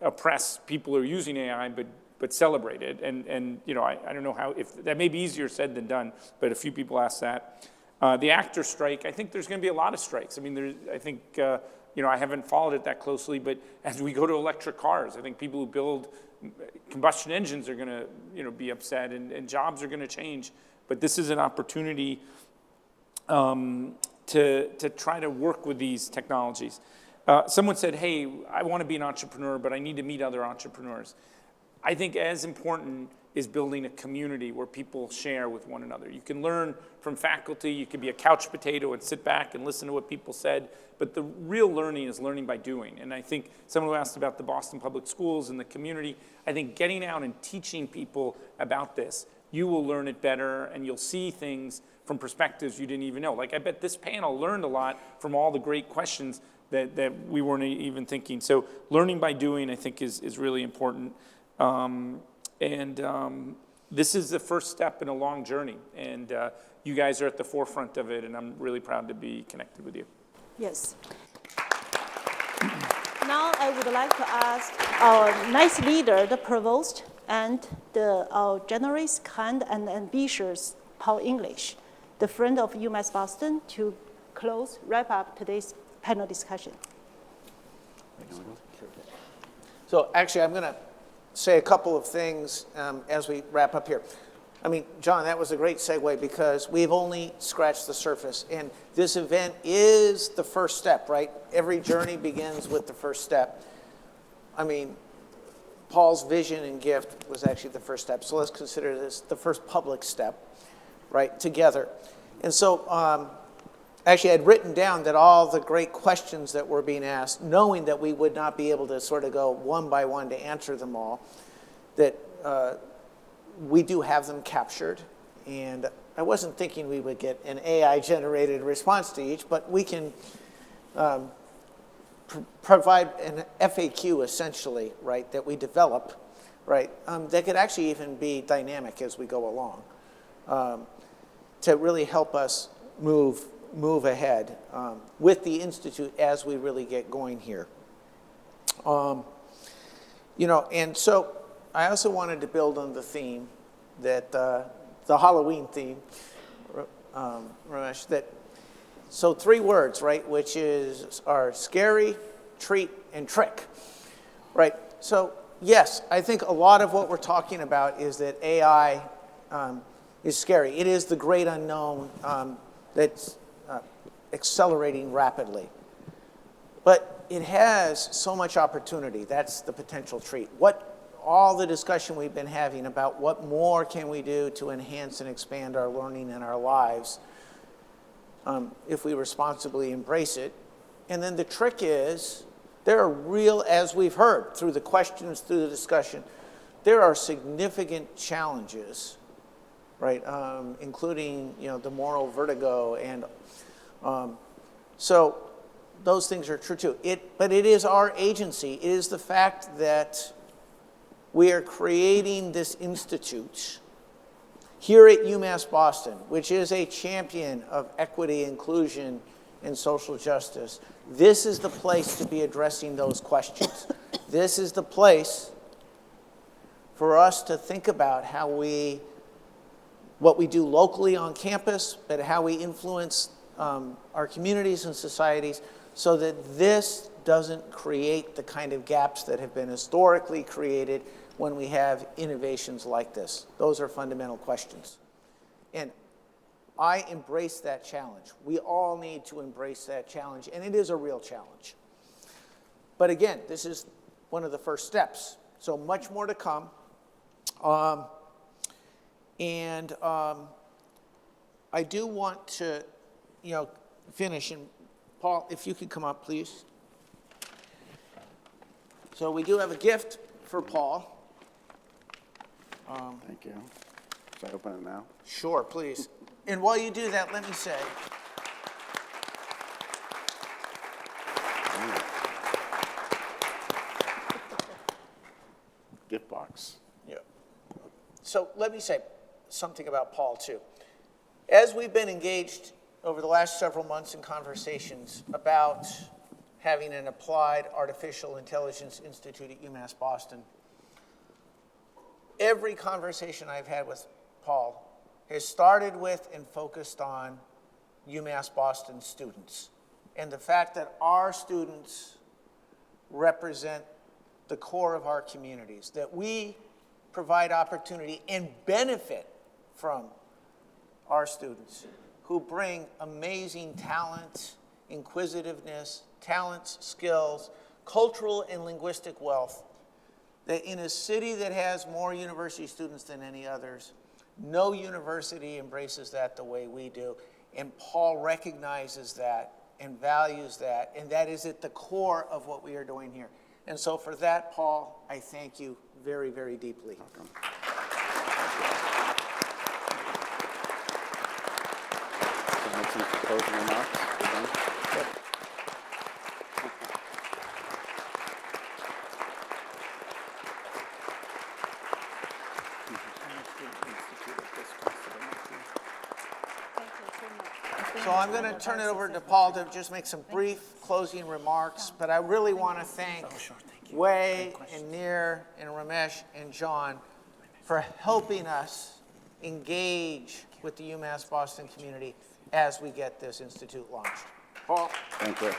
oppress people who are using AI, but celebrate it. And I don't know how, if that may be easier said than done, but a few people asked that. The actor strike, I think there's going to be a lot of strikes. I mean, I think, I haven't followed it that closely, but as we go to electric cars, I think people who build combustion engines are going to, be upset, and jobs are going to change. But this is an opportunity to try to work with these technologies. Someone said, hey, I want to be an entrepreneur, but I need to meet other entrepreneurs. I think as important is building a community where people share with one another. You can learn from faculty, you can be a couch potato and sit back and listen to what people said, but the real learning is learning by doing. And I think someone who asked about the Boston Public Schools and the community, I think getting out and teaching people about this, you will learn it better and you'll see things from perspectives you didn't even know. Like I bet this panel learned a lot from all the great questions that we weren't even thinking. So learning by doing, I think, is really important. This is the first step in a long journey, and you guys are at the forefront of it, and I'm really proud to be connected with you. Yes. Now I would like to ask our nice leader, the provost, and our generous, kind, and ambitious Paul English, the friend of UMass Boston, to wrap up today's panel discussion. So actually, I'm going to say a couple of things as we wrap up here. I mean, John, that was a great segue because we've only scratched the surface. And this event is the first step, right? Every journey begins with the first step. I mean, Paul's vision and gift was actually the first step. So let's consider this the first public step, right, together. And so actually, I'd written down that all the great questions that were being asked, knowing that we would not be able to sort of go one by one to answer them all, that we do have them captured. And I wasn't thinking we would get an AI-generated response to each, but we can provide an FAQ, essentially, right, that we develop, right, that could actually even be dynamic as we go along to really help us move ahead with the Institute as we really get going here. And so I also wanted to build on the theme that, the Halloween theme, Ramesh, so 3 words, right, which are scary, treat, and trick, right? So yes, I think a lot of what we're talking about is that AI is scary. It is the great unknown that's accelerating rapidly. But it has so much opportunity. That's the potential treat. All the discussion we've been having about what more can we do to enhance and expand our learning and our lives if we responsibly embrace it. And then the trick is, there are real, as we've heard through the questions, through the discussion, there are significant challenges, right, including the moral vertigo, and so those things are true too. But it is our agency. It is the fact that we are creating this institute here at UMass Boston, which is a champion of equity, inclusion, and social justice. This is the place to be addressing those questions. This is the place for us to think about what we do locally on campus, but how we influence our communities and societies so that this doesn't create the kind of gaps that have been historically created when we have innovations like this. Those are fundamental questions. And I embrace that challenge. We all need to embrace that challenge, and it is a real challenge. But again, this is one of the first steps. So much more to come. I do want to, finish. And Paul, if you could come up, please. So we do have a gift for Paul. Thank you. Should I open it now? Sure, please. And while you do that, let me say, Gift box. yeah. So let me say, something about Paul too. As we've been engaged over the last several months in conversations about having an applied artificial intelligence institute at UMass Boston, every conversation I've had with Paul has started with and focused on UMass Boston students and the fact that our students represent the core of our communities, that we provide opportunity and benefit from our students who bring amazing talent, inquisitiveness, talents, skills, cultural and linguistic wealth, that in a city that has more university students than any others, no university embraces that the way we do. And Paul recognizes that and values that, and that is at the core of what we are doing here. And so for that, Paul, I thank you very, very deeply. Welcome. Make some closing remarks. So I'm going to turn it over to Paul to just make some brief closing remarks, but I really want to thank Wei and Nir and Ramesh and John for helping us engage with the UMass Boston community as we get this institute launched. Paul? Thank you.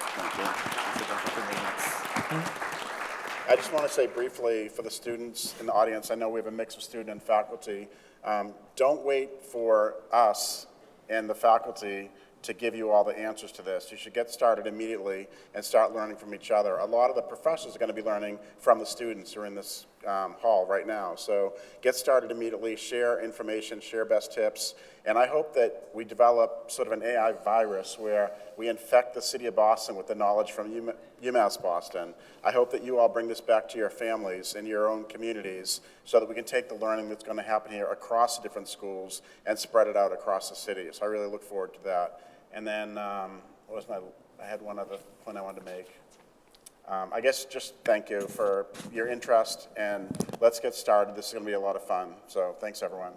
I just want to say briefly for the students in the audience, I know we have a mix of student and faculty. Don't wait for us and the faculty to give you all the answers to this. You should get started immediately and start learning from each other. A lot of the professors are going to be learning from the students who are in this hall right now. So get started immediately, share information, share best tips, and I hope that we develop sort of an AI virus where we infect the city of Boston with the knowledge from UMass Boston. I hope that you all bring this back to your families and your own communities so that we can take the learning that's going to happen here across the different schools and spread it out across the city. So I really look forward to that. And then, I had one other point I wanted to make. I guess just thank you for your interest, and let's get started. This is going to be a lot of fun. So thanks, everyone.